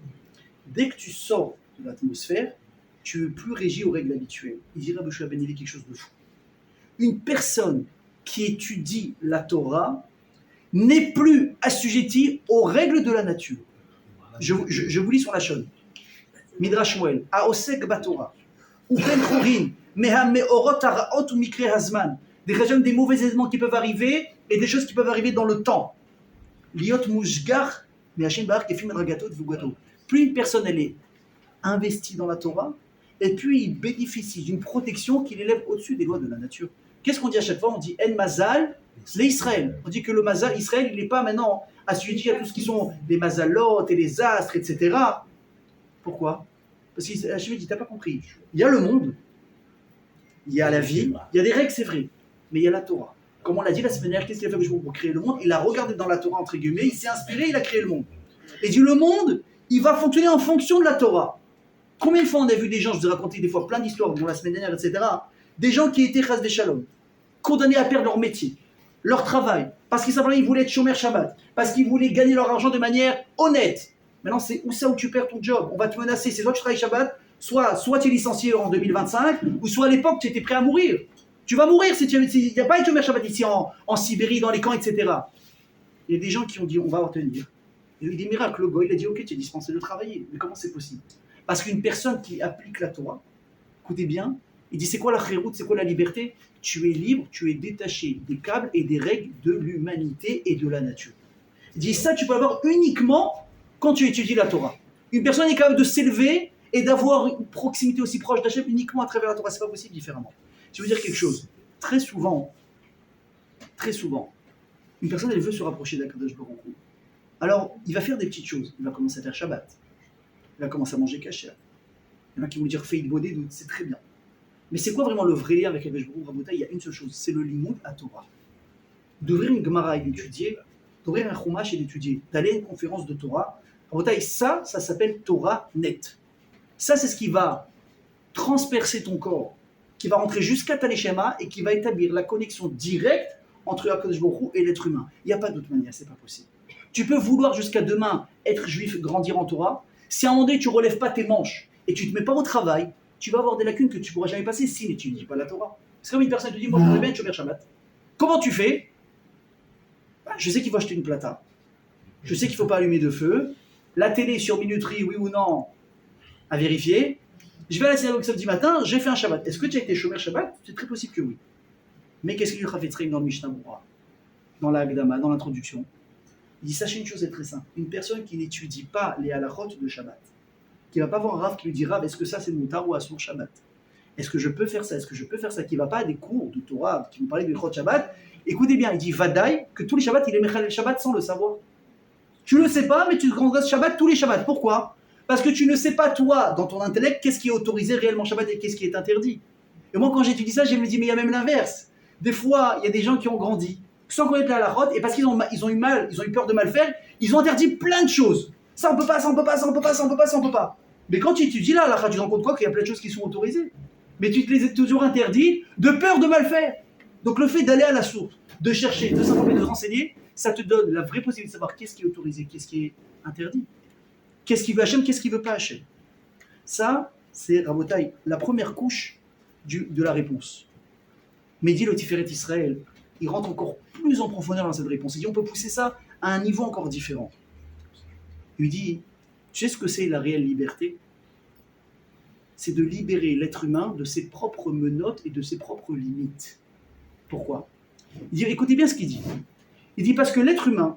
Dès que tu sors de l'atmosphère, tu n'es plus régi aux règles habituelles. Il dirait Rabbi Shua Ben Levi quelque chose de fou. Une personne qui étudie la Torah n'est plus assujettie aux règles de la nature. Je vous lis sur la chaîne. Midrash Shmuel, Aosek Batorah, Uben Chorin, Meham Meorot Araot ou Mikre Hazman. Des mauvais événements qui peuvent arriver et des choses qui peuvent arriver dans le temps. Liot Mujgar, mais Hachem Bar Kefim Ragatot Vugato. Plus une personne elle est investie dans la Torah, et puis il bénéficie d'une protection qui l'élève au-dessus des lois de la nature. Qu'est-ce qu'on dit à chaque fois? On dit En Mazal, les Israël. On dit que le Mazal, Israël, il n'est pas maintenant assujetti à tout ce qui sont les Mazalot et les astres, etc. Pourquoi? Parce que Hachem dit, t'as pas compris. Il y a le monde, il y a la vie, il y a des règles, c'est vrai, mais il y a la Torah. Comme on l'a dit la semaine dernière, qu'est-ce qu'il a fait pour créer le monde? Il a regardé dans la Torah, entre guillemets, il s'est inspiré, il a créé le monde. Et dit, le monde, il va fonctionner en fonction de la Torah. Combien de fois on a vu des gens, je vous ai raconté des fois plein d'histoires, dont la semaine dernière, etc., des gens qui étaient chas shalom, condamnés à perdre leur métier, leur travail, parce qu'ils simplement ils voulaient être shomer Shabbat, parce qu'ils voulaient gagner leur argent de manière honnête. Maintenant, c'est où ça où tu perds ton job? On va te menacer, c'est soit tu travailles Shabbat, soit tu es licencié en 2025, ou soit à l'époque tu étais prêt à mourir. Tu vas mourir si il n'y a pas de shomer Shabbat ici en Sibérie, dans les camps, etc. Il y a des gens qui ont dit on va retenir. Il y a eu des miracles. Le gars, il a dit ok, tu es dispensé de travailler. Mais comment c'est possible? Parce qu'une personne qui applique la Torah, écoutez bien, il dit c'est quoi la chéroute, c'est quoi la liberté? Tu es libre, tu es détaché des câbles et des règles de l'humanité et de la nature. Il dit ça, tu peux avoir uniquement quand tu étudies la Torah. Une personne est capable de s'élever et d'avoir une proximité aussi proche d'Hachem uniquement à travers la Torah. C'est pas possible différemment. Je veux dire quelque chose. Très souvent, une personne elle veut se rapprocher d'Akadosh Baruch Hu. Alors, il va faire des petites choses. Il va commencer à faire Shabbat. Il va commencer à manger kasher. Il y en a qui vont dire fais des doutes, c'est très bien. Mais c'est quoi vraiment le vrai lien avec Akadosh Baruch Hu, Rabotai? Il y a une seule chose, c'est le limoud à Torah. D'ouvrir une Gemara et d'étudier, d'ouvrir un Chumash et d'étudier, d'aller à une conférence de Torah. Rabotai, ça s'appelle Torah net. Ça, c'est ce qui va transpercer ton corps, qui va rentrer jusqu'à Taleshema et qui va établir la connexion directe entre Akadosh Baruch Hu et l'être humain. Il n'y a pas d'autre manière, c'est pas possible. Tu peux vouloir jusqu'à demain être juif, grandir en Torah. Si à un moment donné, tu ne relèves pas tes manches et tu ne te mets pas au travail, tu vas avoir des lacunes que tu ne pourras jamais passer si tu ne dis pas la Torah. C'est comme une personne te dit, moi je voudrais bien être Shomer Shabbat. Comment tu fais? Je sais qu'il faut acheter une plata. Je sais qu'il ne faut pas allumer de feu. La télé sur minuterie, oui ou non, à vérifier. Je vais à la synagogue samedi matin, j'ai fait un Shabbat. Est-ce que tu as été Shomer Shabbat? C'est très possible que oui. Mais qu'est-ce qu'il y a fait dans le Mishnah Berurah, dans la Hagdama, dans l'introduction? Il dit, sachez une chose, c'est très simple. Une personne qui n'étudie pas les halachot de Shabbat, qui ne va pas voir un Rav qui lui dit, Rav, est-ce que ça c'est Moutar ou Assour Shabbat? Est-ce que je peux faire ça? Est-ce que je peux faire ça? Qui ne va pas à des cours de Torah, qui vont parler de Chod Shabbat. Écoutez bien, il dit, Vadaï, que tous les Shabbats, il est Mechal el Shabbat sans le savoir. Tu ne le sais pas, mais tu transgresses Shabbat tous les Shabbats. Pourquoi? Parce que tu ne sais pas, toi, dans ton intellect, qu'est-ce qui est autorisé réellement Shabbat et qu'est-ce qui est interdit. Et moi, quand j'étudie ça, je me dis, mais il y a même l'inverse. Des fois, il y a des gens qui ont grandi, sans connaître la halachot, et parce qu'ils ont eu peur de mal faire, ils ont interdit plein de choses. Ça, on peut pas, ça, on peut pas, ça, on peut pas, ça, on peut pas, ça, on peut pas. Mais quand tu étudies la halakha, tu te rends compte quoi qu'il y a plein de choses qui sont autorisées. Mais tu te les as toujours interdites de peur de mal faire. Donc le fait d'aller à la source, de chercher, de s'informer, de renseigner, ça te donne la vraie possibilité de savoir qu'est-ce qui est autorisé, qu'est-ce qui est interdit. Qu'est-ce qu'il veut Hachem, qu'est-ce qu'il veut pas Hachem. Ça, c'est, Rabotai, la première couche de la réponse. Mais dit le Tiferet Israël, il rentre encore plus en profondeur dans cette réponse. Il dit on peut pousser ça à un niveau encore différent. Il lui dit, tu sais ce que c'est la réelle liberté? C'est de libérer l'être humain de ses propres menottes et de ses propres limites. Pourquoi? Il dit, écoutez bien ce qu'il dit. Il dit parce que l'être humain,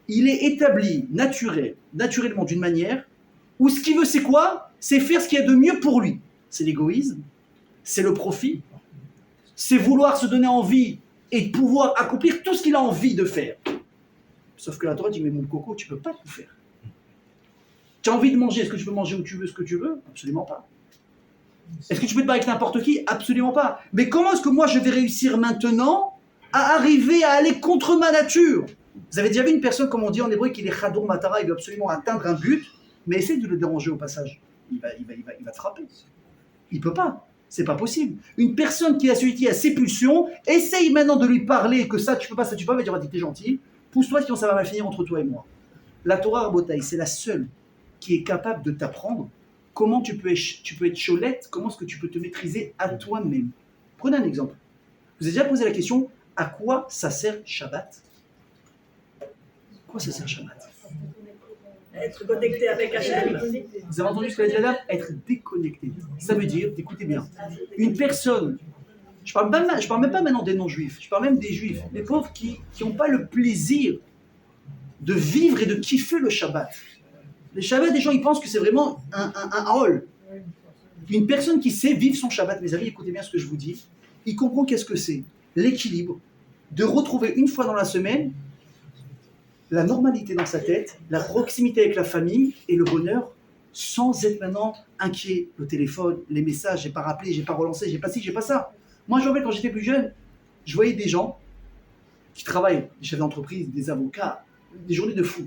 il est établi naturellement d'une manière où ce qu'il veut c'est quoi? C'est faire ce qu'il y a de mieux pour lui. C'est l'égoïsme, c'est le profit, c'est vouloir se donner envie et pouvoir accomplir tout ce qu'il a envie de faire. Sauf que la Torah dit, mais mon coco, tu ne peux pas tout faire. Tu as envie de manger, est-ce que tu peux manger où tu veux, ce que tu veux? Absolument pas. Est-ce que tu peux te battre avec n'importe qui? Absolument pas. Mais comment est-ce que moi je vais réussir maintenant à arriver à aller contre ma nature? Vous avez déjà vu une personne, comme on dit en hébreu, qui est chador matara, il veut absolument atteindre un but, mais essaye de le déranger au passage. Il va te frapper. Il ne peut pas. C'est pas possible. Une personne qui est assujettie à ses pulsions, essaye maintenant de lui parler que ça tu peux pas, ça tu peux pas, il va dire t'es gentil, pousse-toi sinon ça va mal finir entre toi et moi. La Torah Rabotai, c'est la seule qui est capable de t'apprendre comment tu peux être cholette, comment est-ce que tu peux te maîtriser à toi-même. Prenez un exemple. Vous avez déjà posé la question, à quoi ça sert Shabbat? À quoi ça sert Shabbat? Être connecté avec Hachem. Vous avez entendu ce que l'a dit la dame? Être déconnecté. Ça veut dire, écoutez bien, une personne, je parle même pas maintenant des non-juifs, je parle même des juifs, les pauvres qui n'ont pas le plaisir de vivre et de kiffer le Shabbat. Le Shabbat, des gens, ils pensent que c'est vraiment un hall. Une personne qui sait vivre son Shabbat, mes amis, écoutez bien ce que je vous dis, il comprend qu'est-ce que c'est, l'équilibre, de retrouver une fois dans la semaine la normalité dans sa tête, la proximité avec la famille et le bonheur, sans être maintenant inquiet. Le téléphone, les messages, j'ai pas rappelé, j'ai pas relancé, j'ai pas ci, j'ai pas ça. Moi, je me rappelle quand j'étais plus jeune, je voyais des gens qui travaillent, des chefs d'entreprise, des avocats, des journées de fou.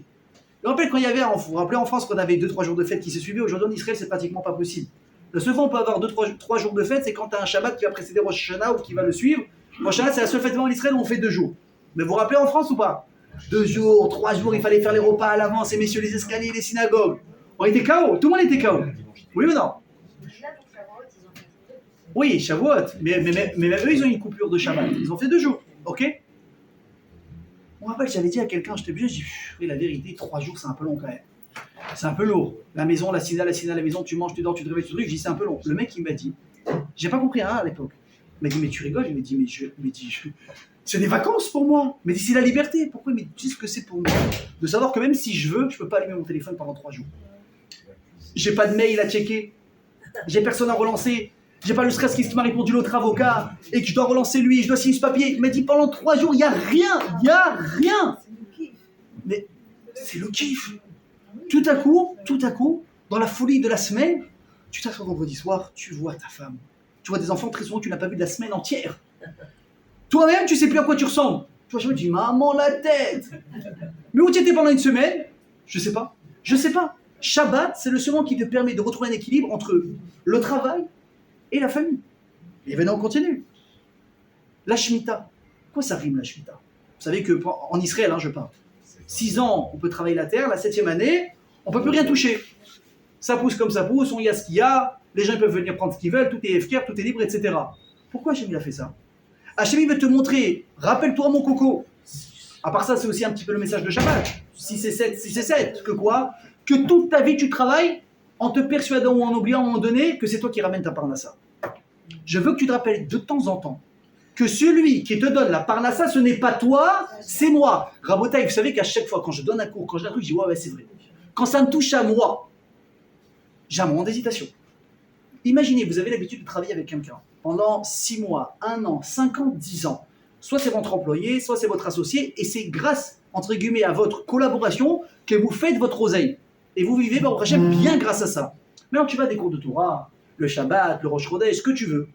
Je me rappelle quand il y avait, vous vous rappelez en France qu'on avait 2-3 jours de fête qui se suivaient, aujourd'hui en Israël, c'est pratiquement pas possible. Le seul fois où on peut avoir 2-3 jours de fête, c'est quand tu as un Shabbat qui va précéder Rosh Hashanah ou qui va le suivre. Rosh Hashanah, c'est la seule fête en Israël où on fait 2 jours. Mais vous vous rappelez en France ou pas? 2 jours, 3 jours, il fallait faire les repas à l'avance, et messieurs les escaliers, les synagogues. On était KO, tout le monde était KO. Oui ou non? Oui, Shavuot, mais eux, ils ont une coupure de Shabbat. Ils ont fait 2 jours, ok? Moi, après, j'avais dit à quelqu'un, j'étais vieux, j'ai dit, oui, la vérité, 3 jours, c'est un peu long quand même. C'est un peu lourd. La maison, la sina, la maison, tu manges, tu dors, tu te réveilles, tu te trucs. J'ai dit, c'est un peu long. Le mec, il m'a dit, j'ai pas compris à l'époque. Il m'a dit, mais tu rigoles? Il m'a dit, c'est des vacances pour moi. Mais c'est la liberté. Pourquoi? Mais tu sais ce que c'est pour moi de savoir que même si je veux, je peux pas allumer mon téléphone pendant 3 jours. J'ai pas de mail à checker. J'ai personne à relancer. J'ai pas le stress qui m'a répondu l'autre avocat et que je dois relancer lui, je dois signer ce papier. Il m'a dit pendant 3 jours, il y a rien. Mais c'est le kiff. Tout à coup, dans la folie de la semaine, tu t'assois vendredi soir, tu vois ta femme. Tu vois des enfants très souvent que tu n'as pas vu de la semaine entière. Toi-même, tu sais plus à quoi tu ressembles. Tu vois, je me dis, maman, la tête. Mais où tu étais pendant une semaine? Je sais pas. Shabbat, c'est le seul moment qui te permet de retrouver un équilibre entre le travail et la famille. Et maintenant, on continue. La Shemitah. Quoi ça rime, la Shemitah? Vous savez qu'en Israël, je parle. 6 ans, on peut travailler la terre. La 7e année, on ne peut plus rien toucher. Ça pousse comme ça pousse, on y a ce qu'il y a. Les gens peuvent venir prendre ce qu'ils veulent. Tout est FKR, tout est libre, etc. Pourquoi Hachem a fait ça? Hachem veut te montrer, rappelle-toi mon coco. À part ça, c'est aussi un petit peu le message de Shabbat. 6 et 7. Que quoi? Que toute ta vie, tu travailles en te persuadant ou en oubliant à un moment donné que c'est toi qui ramènes ta parnassa. Je veux que tu te rappelles de temps en temps que celui qui te donne la parnassa, ce n'est pas toi, c'est moi. Rabotai, vous savez qu'à chaque fois, quand je donne un cours, je dis ouais, c'est vrai. Quand ça me touche à moi, j'ai un moment d'hésitation. Imaginez, vous avez l'habitude de travailler avec quelqu'un pendant 6 mois, 1 an, 5 ans, 10 ans. Soit c'est votre employé, soit c'est votre associé, et c'est grâce, entre guillemets, à votre collaboration que vous faites votre oseille. Et vous vivez, Baruch Hashem, bien grâce à ça. Maintenant, tu vas à des cours de Torah, le Shabbat, le Rosh Chodesh, ce que tu veux.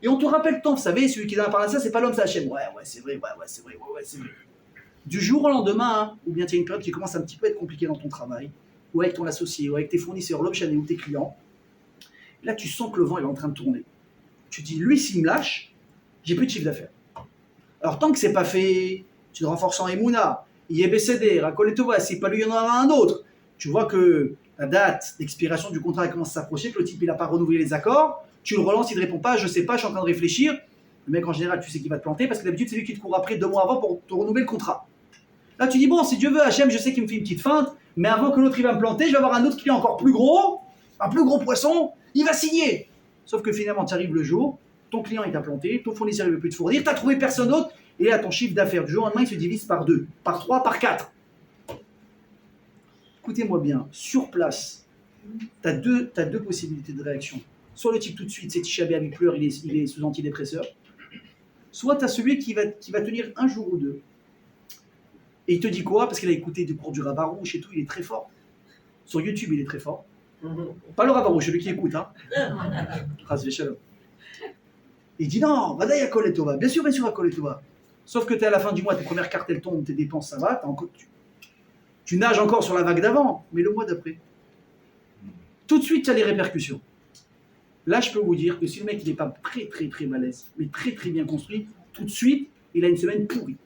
Et on te rappelle tant, vous savez, celui qui donne la parnassa, c'est pas l'homme, c'est Hachem. Ouais, c'est vrai, c'est vrai, c'est vrai. Du jour au lendemain, hein, ou bien tu as une période qui commence un petit peu à être compliquée dans ton travail, ou avec ton associé, ou avec tes fournisseurs, l'homme chané ou tes clients, là tu sens que le vent est en train de tourner. Tu te dis, lui s'il me lâche, j'ai plus de chiffre d'affaires. Alors tant que c'est pas fait, tu te renforces en Emouna, IEBCD, Rakoletova, si pas lui, il y en aura un autre. Tu vois que la date d'expiration du contrat commence à s'approcher, que le type il n'a pas renouvelé les accords, tu le relances, il ne répond pas, je sais pas, je suis en train de réfléchir. Le mec en général, tu sais qu'il va te planter parce que d'habitude c'est lui qui te court après 2 mois avant pour te renouveler le contrat. Là tu dis bon, si Dieu veut, Hachem, je sais qu'il me fait une petite feinte, mais avant que l'autre il va me planter, je vais avoir un autre client encore plus gros, un plus gros poisson, il va signer. Sauf que finalement, tu arrives le jour, ton client il t'a planté, ton fournisseur il ne veut plus te fournir, tu n'as trouvé personne d'autre, et là ton chiffre d'affaires du jour au lendemain il se divise par 2, par 3, par 4. Écoutez-moi bien, sur place, tu as deux possibilités de réaction. Soit le type tout de suite, c'est Tisha B'Av, il pleure, il est sous antidépresseur. Soit tu as celui qui va tenir un jour ou deux. Et il te dit quoi? Parce qu'il a écouté du cours du Rav Arouche et tout, il est très fort. Sur YouTube, il est très fort. Pas le Rav Arouche, celui qui écoute. Hein. Il dit non, Vadaï à Koletova. Bien sûr, à Koletova. Sauf que tu es à la fin du mois, tes premières cartes elles tombent, tes dépenses ça va, tu nages encore sur la vague d'avant, mais le mois d'après, tout de suite tu as les répercussions. Là, je peux vous dire que si le mec il n'est pas très balèze, mais très bien construit, tout de suite, il a une semaine pourrie.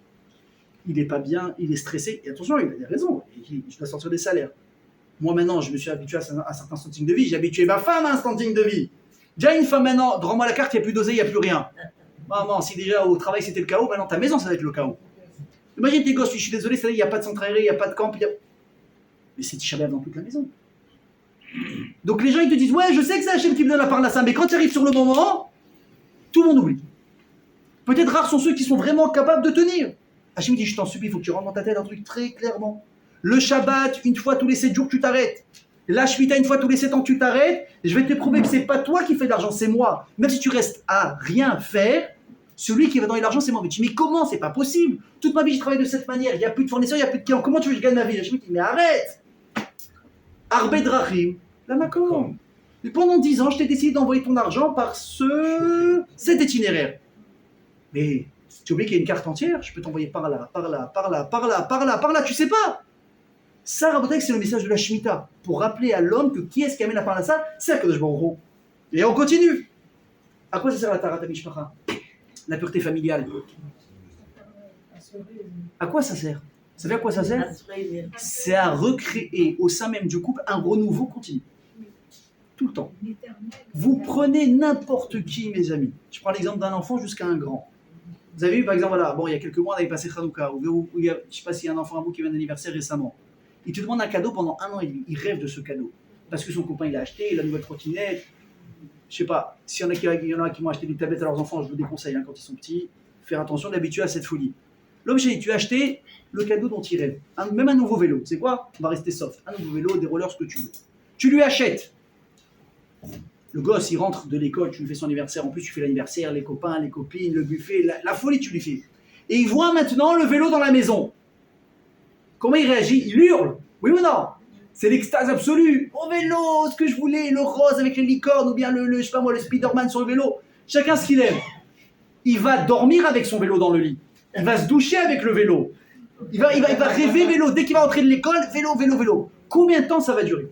Il n'est pas bien, il est stressé, et attention, il a des raisons, je dois sortir des salaires. Moi maintenant, je me suis habitué à certains standings de vie, j'ai habitué ma femme à un standing de vie. Déjà une femme maintenant, rends-moi la carte, il n'y a plus d'oseille, il n'y a plus rien. Maman, si déjà au travail c'était le chaos, maintenant ta maison ça va être le chaos. Imagine tes gosses, je suis désolé, il n'y a pas de centre aéré, il n'y a pas de camp, mais c'est Tisha B'Av dans toute la maison. Donc les gens ils te disent ouais je sais que c'est Hachem qui me donne la parnassa, mais quand tu arrives sur le moment, tout le monde oublie. Peut-être rares sont ceux qui sont vraiment capables de tenir. Hachem dit je t'en supplie, il faut que tu rentres dans ta tête un truc très clairement. Le Shabbat, une fois tous les 7 jours tu t'arrêtes. La Shemitah, une fois tous les 7 ans tu t'arrêtes. Et je vais te prouver que c'est pas toi qui fais de l'argent, c'est moi. Même si tu restes à rien faire, celui qui va donner l'argent c'est moi. Mais tu dis mais comment, c'est pas possible. Toute ma vie je travaille de cette manière, il n'y a plus de fournisseurs, il n'y a plus de clients. Comment tu veux que je gagne ma vie? Hachem dit mais arrête. Arbe Drachim, la Macom. Et pendant 10 ans, je t'ai décidé d'envoyer ton argent par cet itinéraire. Mais tu oublies qu'il y a une carte entière, je peux t'envoyer par là, tu sais pas. Ça, Rabotek, c'est le message de la Shemitah, pour rappeler à l'homme que qui est-ce qui amène la parnassa, c'est Akadosh Baruch Hu. Et on continue. À quoi ça sert la Tarat HaMishpacha? La pureté familiale. À quoi ça sert? Vous savez à quoi ça sert? C'est à recréer au sein même du couple un renouveau continu. Tout le temps. Vous prenez n'importe qui, mes amis. Je prends l'exemple d'un enfant jusqu'à un grand. Vous avez vu, par exemple, voilà, bon, il y a quelques mois, on avait passé Hanouka, je ne sais pas s'il y a un enfant à vous qui vient d'anniversaire récemment. Il te demande un cadeau pendant 1 an et demi. Il rêve de ce cadeau. Parce que son copain, il a acheté la nouvelle trottinette. Je sais pas, s'il y en a qui m'ont acheté des tablettes à leurs enfants, je vous déconseille quand ils sont petits, faire attention d'habituer à cette folie. L'homme chéri, tu as acheté le cadeau dont il rêve. Même un nouveau vélo. C'est quoi? On va rester soft. Un nouveau vélo, des rollers, ce que tu veux. Tu lui achètes. Le gosse, il rentre de l'école, tu lui fais son anniversaire. En plus, tu fais l'anniversaire, les copains, les copines, le buffet, la folie, tu lui fais. Et il voit maintenant le vélo dans la maison. Comment il réagit? Il hurle. Oui ou non? C'est l'extase absolue. Oh vélo, ce que je voulais, le rose avec les licornes, ou bien je sais pas moi, le Spider-Man sur le vélo. Chacun ce qu'il aime. Il va dormir avec son vélo dans le lit. Il va se doucher avec le vélo. Il va rêver vélo. Dès qu'il va rentrer de l'école, vélo. Combien de temps ça va durer?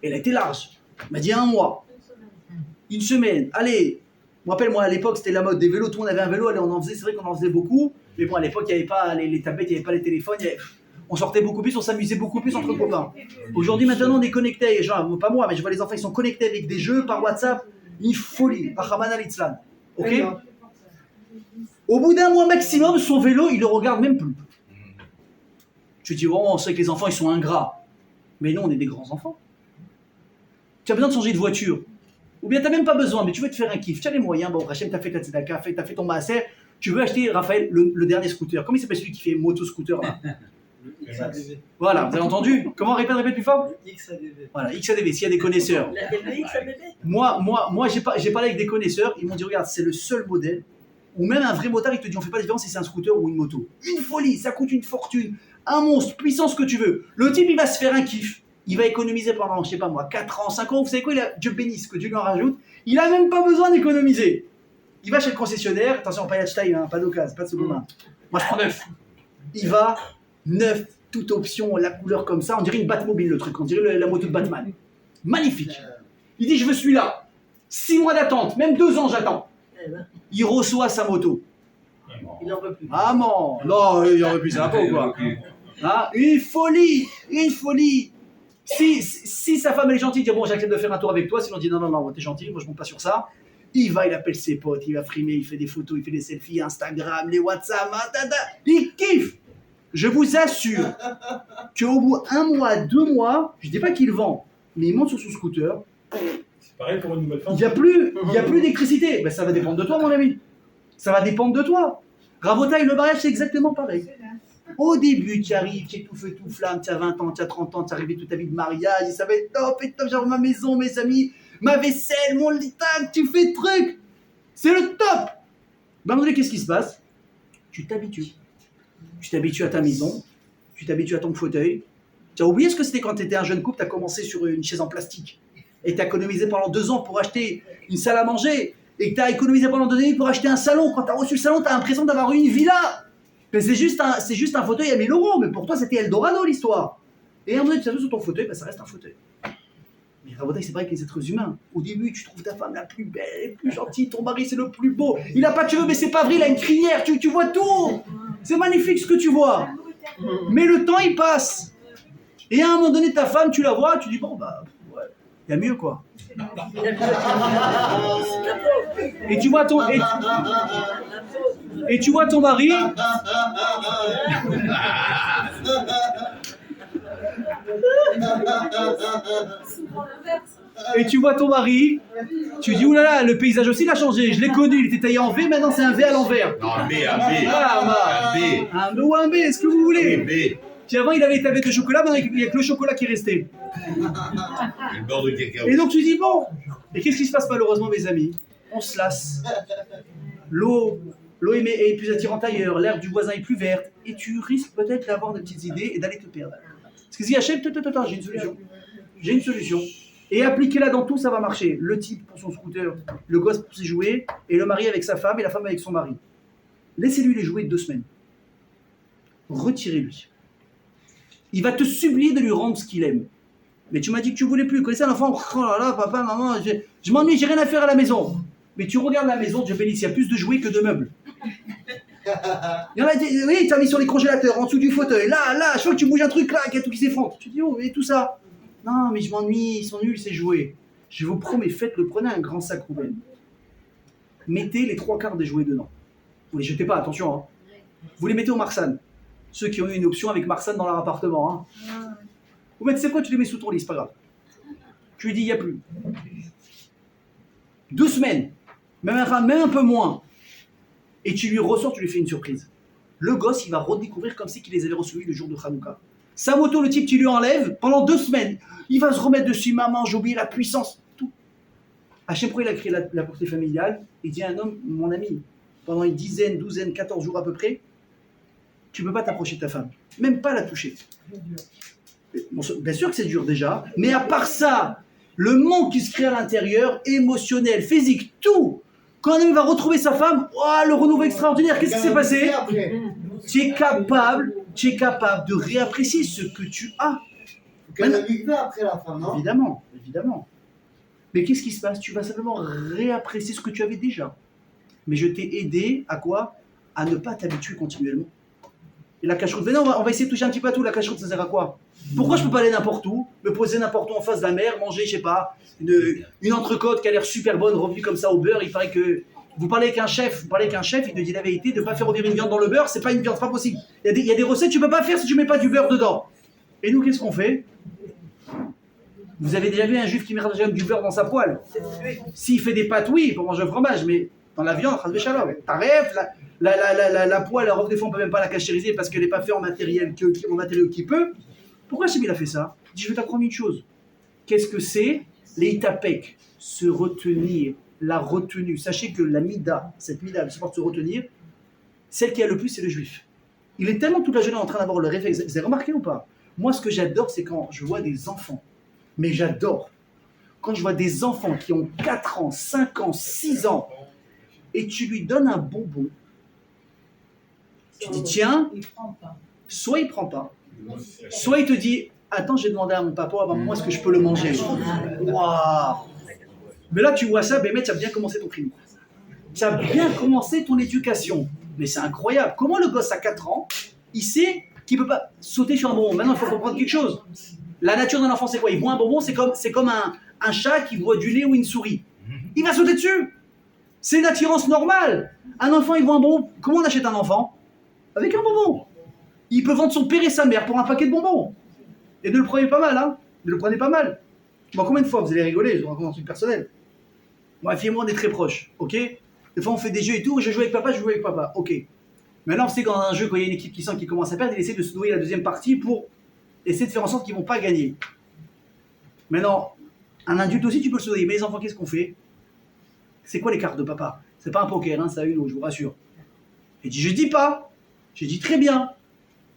Elle a été large. Il m'a dit 1 mois. 1 semaine. Allez. Je me rappelle, moi à l'époque, c'était la mode des vélos. Tout le monde avait un vélo. Allez, on en faisait. C'est vrai qu'on en faisait beaucoup. Mais bon, à l'époque, il n'y avait pas les tablettes, il n'y avait pas les téléphones. On sortait beaucoup plus, on s'amusait beaucoup plus entre copains. Aujourd'hui, maintenant, on est connectés. Genre, pas moi, mais je vois les enfants, ils sont connectés avec des jeux par WhatsApp. Une folie. Ok? Au bout d'1 mois maximum, son vélo, il le regarde même plus. Je te dis, bon, on sait que les enfants, ils sont ingrats. Mais nous, on est des grands enfants. Tu as besoin de changer de voiture. Ou bien tu n'as même pas besoin, mais tu veux te faire un kiff. Tu as les moyens, bon, Rachem, tu as fait ta tzedaka, tu as fait ton maaser. Tu veux acheter, Raphaël, le dernier scooter. Comment il s'appelle celui qui fait moto-scooter là? Le XADV. Voilà, vous avez entendu? Comment répète plus fort? Le XADV. Voilà, XADV, s'il y a des connaisseurs. Moi j'ai parlé avec des connaisseurs, ils m'ont dit, regarde, c'est le seul modèle, ou même un vrai motard, il te dit, on fait pas la différence si c'est un scooter ou une moto. Une folie, ça coûte une fortune, un monstre, puissance que tu veux. Le type, il va se faire un kiff. Il va économiser pendant, je sais pas moi, 4 ans, 5 ans. Vous savez quoi, Dieu bénisse, que Dieu lui en rajoute. Il n'a même pas besoin d'économiser. Il va chez le concessionnaire. Attention, pas Yachtai, hein, pas d'occasion, pas de seconde main. Moi, je prends neuf. Il va, neuf, toute option, la couleur comme ça. On dirait une Batmobile, le truc. On dirait la moto de Batman. Magnifique. Il dit, je veux celui-là. 6 mois d'attente, même 2 ans j'attends. Il reçoit sa moto. Il n'en veut plus. Maman, non, il aurait pu, ça va pas ou quoi? Hein, une folie, une folie. Si sa femme elle est gentille, il dit bon, j'accepte de faire un tour avec toi, sinon il dit non, t'es gentil, moi je monte pas sur ça. Il va, il appelle ses potes, il va frimer, il fait des photos, il fait des selfies, Instagram, les WhatsApp, il kiffe. Je vous assure qu'au bout d'1 mois, 2 mois, je dis pas qu'il vend, mais il monte sur son scooter. C'est pareil pour une nouvelle femme. Il n'y a plus d'électricité. Ben, ça va dépendre de toi, mon ami. Ça va dépendre de toi. Rabotaille, le mariage, c'est exactement pareil. Au début, tu arrives, tu es tout feu, tout flamme, tu as 20 ans, tu as 30 ans, tu es arrivé toute ta vie de mariage, et ça va être top, et top, genre ma maison, mes amis, ma vaisselle, mon lit, tu fais truc. C'est le top. Ben, qu'est-ce qui se passe? Tu t'habitues. Tu t'habitues à ta maison, tu t'habitues à ton fauteuil. Tu as oublié ce que c'était quand tu étais un jeune couple, tu as commencé sur une chaise en plastique. Et tu as économisé pendant 2 ans pour acheter une salle à manger. Et tu as économisé pendant 2 années pour acheter un salon. Quand tu as reçu le salon, tu as l'impression d'avoir eu une villa. Mais c'est juste un fauteuil à 1000 €. Mais pour toi, c'était Eldorado l'histoire. Et à un moment donné, tu t'assois sur ton fauteuil, ben, ça reste un fauteuil. Mais Rabotaille, c'est pareil avec les êtres humains. Au début, tu trouves ta femme la plus belle, la plus gentille, ton mari, c'est le plus beau. Il n'a pas de cheveux, mais c'est pas vrai, il a une crinière, tu vois tout. C'est magnifique ce que tu vois. Mais le temps, il passe. Et à un moment donné, ta femme, tu la vois, tu dis, bon, bah, ouais, il y a mieux, quoi. Et tu vois ton mari. Et tu vois ton mari, tu dis oulala, le paysage aussi il a changé, je l'ai connu, il était taillé en V, maintenant c'est un V à l'envers. Non, un B. Voilà, Un B. un B ou un B, est-ce que vous voulez? Un B. Puis avant il avait une tablette de chocolat, maintenant il n'y a que le chocolat qui est resté. Et le beurre de cacao. Et donc tu dis bon, et qu'est-ce qui se passe malheureusement mes amis? On se lasse. L'eau est plus attirante ailleurs, l'herbe du voisin est plus verte, et tu risques peut-être d'avoir des petites idées et d'aller te perdre. Parce que si achète, j'ai une solution. Et appliquez-la dans tout, ça va marcher. Le type pour son scooter, le gosse pour ses jouets, et le mari avec sa femme, et la femme avec son mari. Laissez-lui les jouets 2 semaines. Retirez-lui. Il va te supplier de lui rendre ce qu'il aime. Mais tu m'as dit que tu voulais plus. Vous connaissez un enfant? Oh là là, papa, maman, je m'ennuie, j'ai rien à faire à la maison. Mais tu regardes la maison, Dieu bénisse, il y a plus de jouets que de meubles. Il y en a des, oui, tu as mis sur les congélateurs, en dessous du fauteuil. Là, je vois que tu bouges un truc là, qu'il y a tout qui s'effondre. Tu dis, oh, et tout ça. Non, mais je m'ennuie, ils sont nuls ces jouets. Je vous promets, faites-le, prenez un grand sac poubelle. Mettez les 3/4 des jouets dedans. Vous les jetez pas, attention. Hein. Vous les mettez au Marsan. Ceux qui ont eu une option avec Marsan dans leur appartement. Hein. Vous mettez, c'est quoi, tu les mets sous ton lit, c'est pas grave. Tu lui dis, il n'y a plus. 2 semaines, même un peu moins. Et tu lui ressors, tu lui fais une surprise. Le gosse, il va redécouvrir comme si qu'il les avait reçus le jour de Hanouka. Sa moto, le type, tu lui enlèves pendant 2 semaines. Il va se remettre dessus, maman, j'ai oublié la puissance, tout. Hachem Pro, il a créé la portée familiale. Il dit à un homme, mon ami, pendant une dizaine, 12, 14 jours à peu près, tu ne peux pas t'approcher de ta femme. Même pas la toucher. Bon, bien sûr que c'est dur déjà, mais à part ça, le manque qui se crée à l'intérieur, émotionnel, physique, tout. Quand un homme va retrouver sa femme, oh, le renouveau extraordinaire, qu'est-ce qui s'est passé? Tu es capable de réapprécier ce que tu as. Qu'elle a vécu après la femme, non? Évidemment. Mais qu'est-ce qui se passe? Tu vas simplement réapprécier ce que tu avais déjà. Mais je t'ai aidé à quoi? À ne pas t'habituer continuellement. Et la cache-route, mais non, on va essayer de toucher un petit peu à tout. La cache-route, ça sert à quoi? Pourquoi je peux pas aller n'importe où, me poser n'importe où en face de la mer, manger, je sais pas, une entrecôte qui a l'air super bonne, revenue comme ça au beurre? Il paraît que vous parlez avec un chef, il te dit la vérité, de ne pas faire revenir une viande dans le beurre, c'est pas une viande, c'est pas possible. Il y a des recettes que tu peux pas faire si tu mets pas du beurre dedans. Et nous, qu'est-ce qu'on fait? Vous avez déjà vu un juif qui met du beurre dans sa poêle? S'il fait des pâtes, oui, pour manger le fromage, mais dans la viande, t'arrêtes, la poêle, alors des fois on peut même pas la cachériser parce qu'elle n'est pas faite en matériel qui peut. Pourquoi Hachem il a fait ça? Il dit, je vais t'apprendre une chose. Qu'est-ce que c'est? Les itapek, se retenir, la retenue. Sachez que la mida, cette mida, elle supporte se retenir, celle qui a le plus, c'est le juif. Il est tellement toute la journée en train d'avoir le réflexe. Vous avez remarqué ou pas? Moi, ce que j'adore, c'est quand je vois des enfants. Mais j'adore. Quand je vois des enfants qui ont 4 ans, 5 ans, 6 ans, et tu lui donnes un bonbon, tu dis, tiens, Il prend pas. soit il prend pas, soit il te dit, attends, j'ai demandé à mon papa, à maman, est-ce que je peux le manger? Waouh! Mais là, tu vois ça, Bémet, tu as bien commencé ton crime. Tu as bien commencé ton éducation. Mais c'est incroyable. Comment le gosse à 4 ans, il sait qu'il ne peut pas sauter sur un bonbon? Maintenant, il faut comprendre quelque chose. La nature d'un enfant, c'est quoi? Il voit un bonbon, c'est comme un chat qui voit du lait ou une souris. Il va sauter dessus. C'est une attirance normale. Un enfant, il voit un bonbon. Comment on achète un enfant? Avec un bonbon. Il peut vendre son père et sa mère pour un paquet de bonbons. Et ne le prenez pas mal, hein? Ne le prenez pas mal. Bon, combien de fois vous allez rigoler? Je vous raconte un truc personnel. Moi, fille et moi, on est très proches, ok? Des fois, on fait des jeux et tout. Je joue avec papa, je joue avec papa, ok. Maintenant, c'est quand dans un jeu, quand il y a une équipe qui sent qu'il commence à perdre, il essaie de se nouer la deuxième partie pour essayer de faire en sorte qu'ils ne vont pas gagner. Maintenant, un adulte aussi, tu peux le soudoyer. Mais les enfants, qu'est-ce qu'on fait? C'est quoi les cartes de papa? C'est pas un poker, hein, c'est à une, je vous rassure. Il dit, je dis pas. J'ai dit très bien.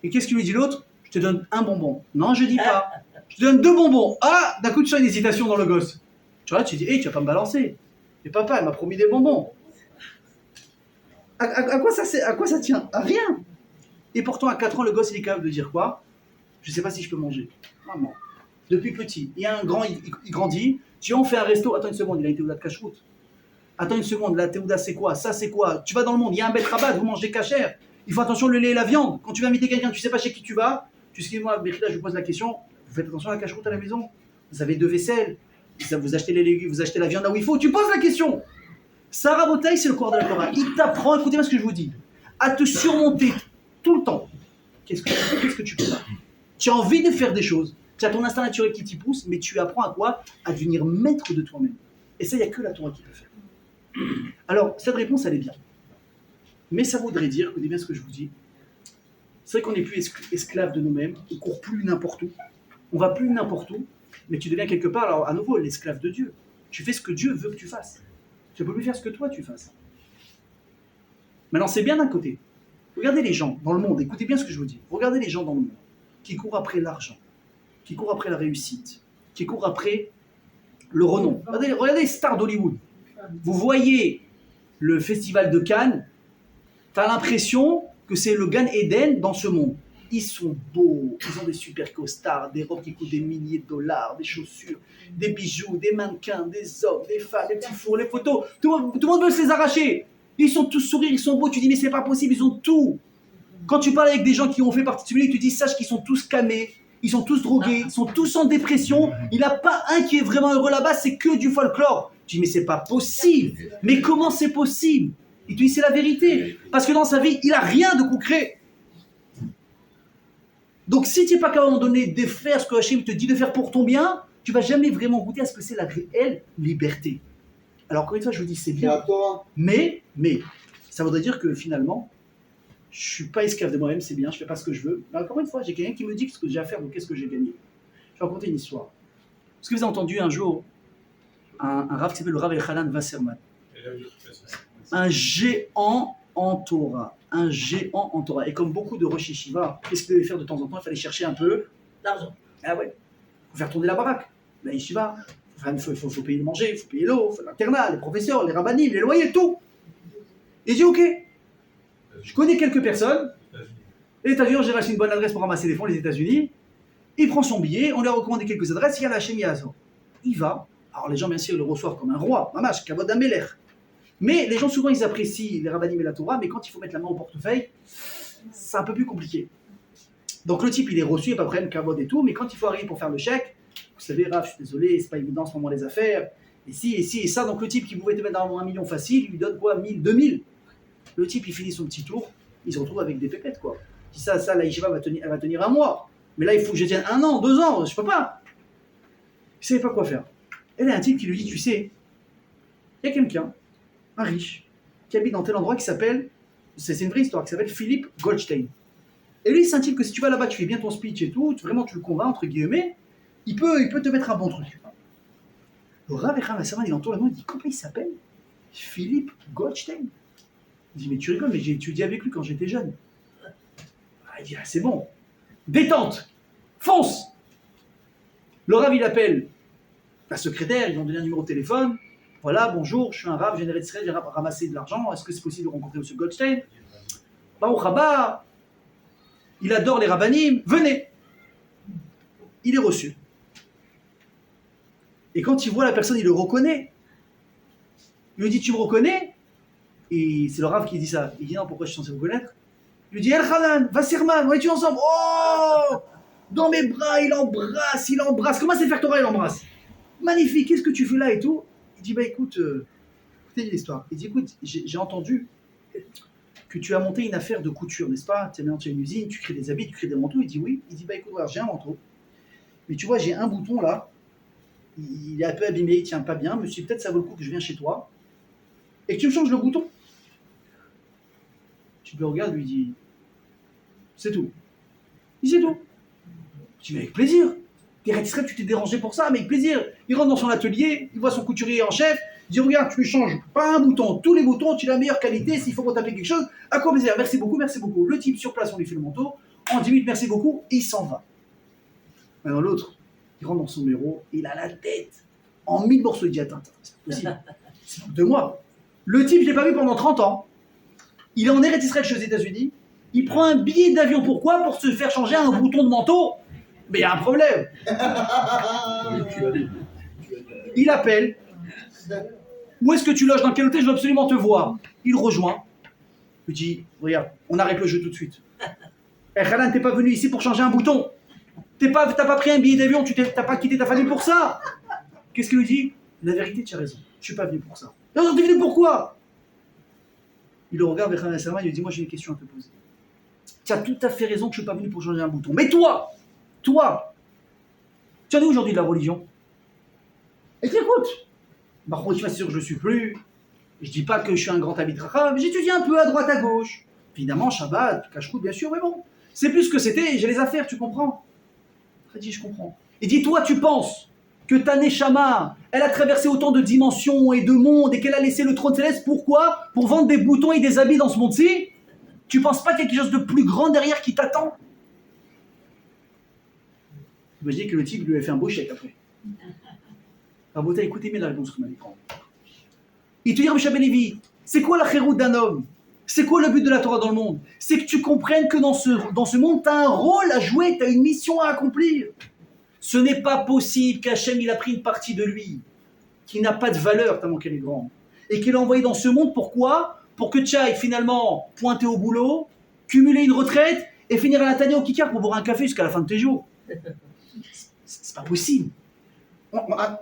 Et qu'est-ce qu'il lui dit l'autre? Je te donne un bonbon. Non, je dis pas. Je te donne 2 bonbons. Ah, d'un coup, tu sens une hésitation dans le gosse. Tu vois, tu dis, hé, tu vas pas me balancer. Mais papa, elle m'a promis des bonbons. À quoi ça tient? À rien. Et pourtant, à 4 ans, le gosse, il est capable de dire quoi? Je sais pas si je peux manger. Maman. Depuis petit. Il y a un grand, il grandit. Tu vois, on fait un resto. Attends une seconde, il a été au-delà de cache-route. Attends une seconde, la Théouda, c'est quoi? Ça, c'est quoi? Tu vas dans le monde, il y a un bête rabat, vous mangez cachère. Il faut attention le lait et la viande. Quand tu vas inviter quelqu'un, tu sais pas chez qui tu vas. Tu sais, moi, là, je vous pose la question. Vous faites attention à la cache-route à la maison? Vous avez 2 vaisselles. Vous achetez les légumes, vous achetez la viande là où il faut. Tu poses la question. Sarah Botaï, c'est le corps de la Torah. Il t'apprend, écoutez-moi ce que je vous dis, à te surmonter tout le temps. Qu'est-ce que tu peux, qu'est-ce que tu peux pas? Tu as envie de faire des choses. Tu as ton instinct naturel qui t'y pousse, mais tu apprends à quoi? À devenir maître de toi-même. Et ça, il n'y a que la Torah qui peut faire. Alors, cette réponse, elle est bien. Mais ça voudrait dire, écoutez bien ce que je vous dis, c'est vrai qu'on n'est plus esclave de nous-mêmes, on ne court plus n'importe où, on va plus n'importe où, mais tu deviens quelque part, alors à nouveau, l'esclave de Dieu. Tu fais ce que Dieu veut que tu fasses. Tu ne peux plus faire ce que toi tu fasses. Maintenant, c'est bien d'un côté. Regardez les gens dans le monde, écoutez bien ce que je vous dis. Regardez les gens dans le monde qui courent après l'argent, qui courent après la réussite, qui courent après le renom. Regardez les stars d'Hollywood. Vous voyez le festival de Cannes, tu as l'impression que c'est le Gan Eden dans ce monde. Ils sont beaux, ils ont des super costards, des robes qui coûtent des milliers de dollars, des chaussures, des bijoux, des mannequins, des hommes, des femmes, des petits fours, les photos. Tout le monde veut se les arracher. Ils sont tous sourires, ils sont beaux. Tu dis, mais c'est pas possible, ils ont tout. Quand tu parles avec des gens qui ont fait partie de ce public, tu dis, sache qu'ils sont tous camés, ils sont tous drogués, ils sont tous en dépression. Il n'y a pas un qui est vraiment heureux là-bas, c'est que du folklore. Tu dis, mais c'est pas possible. Mais comment c'est possible? Il te dit, c'est la vérité. Parce que dans sa vie, il n'a rien de concret. Donc si tu n'es pas capable à un moment donné de faire ce que Hachem te dit de faire pour ton bien, tu ne vas jamais vraiment goûter à ce que c'est la réelle liberté. Alors encore une fois, je vous dis, c'est bien. Mais, ça voudrait dire que finalement, je ne suis pas esclave de moi-même, c'est bien, je ne fais pas ce que je veux. Mais encore une fois, j'ai quelqu'un qui me dit ce que j'ai à faire ou qu'est-ce que j'ai gagné. Je vais raconter une histoire. Est-ce que vous avez entendu un jour un rav qui s'appelle le Rav Elchanan Wasserman? Un géant en Torah. Un géant en Torah. Et comme beaucoup de Rosh Yeshiva, qu'est-ce qu'il devait faire de temps en temps? Il fallait chercher un peu D'argent. Ah ouais. Il faut faire tourner la baraque. La Yeshiva, il faut payer le manger, il faut payer l'eau, il faut l'internat, les professeurs, les rabbinim, les loyers, tout. Il dit ok. Je connais quelques personnes. Les États-Unis, j'ai racheté une bonne adresse pour ramasser des fonds, les États-Unis. Il prend son billet, on lui a recommandé quelques adresses, il y a la Shemiazo. Il va. Alors les gens, bien sûr, le reçoivent comme un roi, mamash, kavod ameler. Mais les gens, souvent, ils apprécient les rabbinim et la Torah, mais quand il faut mettre la main au portefeuille, c'est un peu plus compliqué. Donc le type, il est reçu, il n'y a pas de problème, kavod et tout, mais quand il faut arriver pour faire le chèque, vous savez, Raph, je suis désolé, c'est pas évident en ce moment les affaires, et si, et ça, donc le type qui pouvait te mettre dans 1 million facile, il lui donne quoi, 1000, 2000. Le type, il finit son petit tour, il se retrouve avec des pépettes, quoi. Si ça, la yeshiva elle va tenir 1 mois. Mais là, il faut que je tienne 1 an, 2 ans, je peux pas. Il ne savait pas quoi faire. Et là, il y a un type qui lui dit, tu sais, il y a quelqu'un, un riche, qui habite dans tel endroit qui s'appelle, c'est une vraie histoire, qui s'appelle Philippe Goldstein. Et lui, c'est un type que si tu vas là-bas, tu fais bien ton speech et tout, vraiment tu le convaincs, entre guillemets, il peut te mettre un bon truc. Le Rav Echam Wasserman, il entoure la main, il dit, comment il s'appelle? Philippe Goldstein. Il dit, mais tu rigoles, mais j'ai étudié avec lui quand j'étais jeune. Ah, il dit, ah, c'est bon. Détente. Fonce. Le Rav, il appelle la secrétaire, ils vont donner un numéro de téléphone. Voilà, bonjour, je suis un Rav, j'ai ramassé de l'argent. Est-ce que c'est possible de rencontrer M. Goldstein? Baruch haba, il adore les rabbanim, venez. Il est reçu. Et quand il voit la personne, il le reconnaît. Il lui dit, tu me reconnais? Et c'est le Rav qui dit ça. Il dit, non, pourquoi je suis censé vous connaître? Il lui dit, El Khanan, Vasserman, on est-tu ensemble? Oh! Dans mes bras, il embrasse. Comment c'est faire Torah, il embrasse? Magnifique, qu'est-ce que tu fais là et tout? Il dit, bah écoute, écoutez l'histoire. Il dit, écoute, j'ai entendu que tu as monté une affaire de couture, n'est-ce pas? Tu as monté une usine, tu crées des habits, tu crées des manteaux. Il dit, oui. Il dit, bah écoute, j'ai un manteau. Mais tu vois, j'ai un bouton là. Il est un peu abîmé, il tient pas bien. Je me suis dit, peut-être ça vaut le coup que je viens chez toi et que tu me changes le bouton. Tu le regardes, lui dit, c'est tout. Il dit, c'est tout. Je dis, mais avec plaisir. Tu t'es dérangé pour ça, mais avec plaisir. Il rentre dans son atelier, il voit son couturier en chef, il dit, regarde, tu lui changes pas un bouton, tous les boutons, tu as la meilleure qualité, s'il faut qu'on t'appelle quelque chose, à quoi plaisir, merci beaucoup, merci beaucoup. Le type sur place, on lui fait le manteau, en 10 minutes, merci beaucoup, et il s'en va. Alors l'autre, il rentre dans son bureau, il a la tête en 1000 morceaux. Il dit, attends, c'est pas possible, c'est de moi. Le type, je l'ai pas vu pendant 30 ans, il est en Eretz Israël chez les États-Unis, il prend un billet d'avion, pourquoi? Pour se faire changer un bouton de manteau. Mais il y a un problème. Il appelle. Où est-ce que tu loges? Dans quel hôtel? Je veux absolument te voir. Il rejoint. Il dit, regarde, on arrête le jeu tout de suite. Eh Khalan, t'es pas venu ici pour changer un bouton. T'as pas pris un billet d'avion, t'as pas quitté ta famille pour ça. Qu'est-ce qu'il lui dit? La vérité, tu as raison. Je suis pas venu pour ça. Non, t'es venu pourquoi? Il le regarde vers Khalan Salman, il lui dit, moi j'ai une question à te poser. Tu as tout à fait raison que je suis pas venu pour changer un bouton. Mais toi, tu en es aujourd'hui de la religion? Et écoute, c'est sûr que je ne suis plus. Je dis pas que je suis un grand habit racham, j'étudie un peu à droite à gauche. Évidemment, Shabbat, cache-route, bien sûr, mais bon, c'est plus ce que c'était, j'ai les affaires, tu comprends? Il dit, je comprends. Et dis, toi, tu penses que ta Neshama, elle a traversé autant de dimensions et de mondes et qu'elle a laissé le trône céleste, pourquoi? Pour vendre des boutons et des habits dans ce monde-ci? Tu penses pas qu'il y a quelque chose de plus grand derrière qui t'attend? Je dis que le type lui avait fait un beau chèque après. Alors, écoutez bien la réponse qu'on a l'écran. Il te dit, Rabbi Benevi, c'est quoi la chéroute d'un homme? C'est quoi le but de la Torah dans le monde? C'est que tu comprennes que dans ce monde, tu as un rôle à jouer, tu as une mission à accomplir. Ce n'est pas possible qu'Hachem, il a pris une partie de lui, qui n'a pas de valeur tellement qu'elle est grande, et qu'il a envoyé dans ce monde, pourquoi? Pour que tu ailles finalement pointer au boulot, cumuler une retraite, et finir à la tania au kikar pour boire un café jusqu'à la fin de tes jours. C'est pas possible.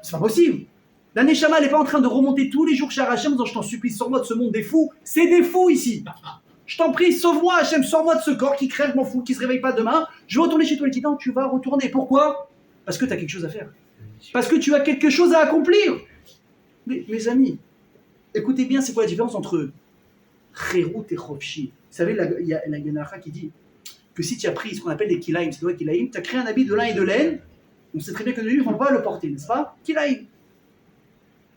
C'est pas possible. La Neshama, elle n'est pas en train de remonter tous les jours chez Hachem en disant, je t'en supplie, sors-moi de ce monde des fous. C'est des fous ici. Je t'en prie, sauve-moi Hachem, sors-moi de ce corps qui crève, je m'en fous, qui se réveille pas demain. Je vais retourner chez toi. Il dit, non, tu vas retourner. Pourquoi? Parce que tu as quelque chose à faire. Parce que tu as quelque chose à accomplir. Mais, mes amis, écoutez bien, c'est quoi la différence entre Khérout et Chofshi? Vous savez, il y a la Genara qui dit que si tu as pris ce qu'on appelle des kilaïm, c'est quoi kilaïm? Tu as créé un habit de lin et de laine. On sait très bien que les juifs ne vont pas le porter, n'est-ce pas? Kilaïm.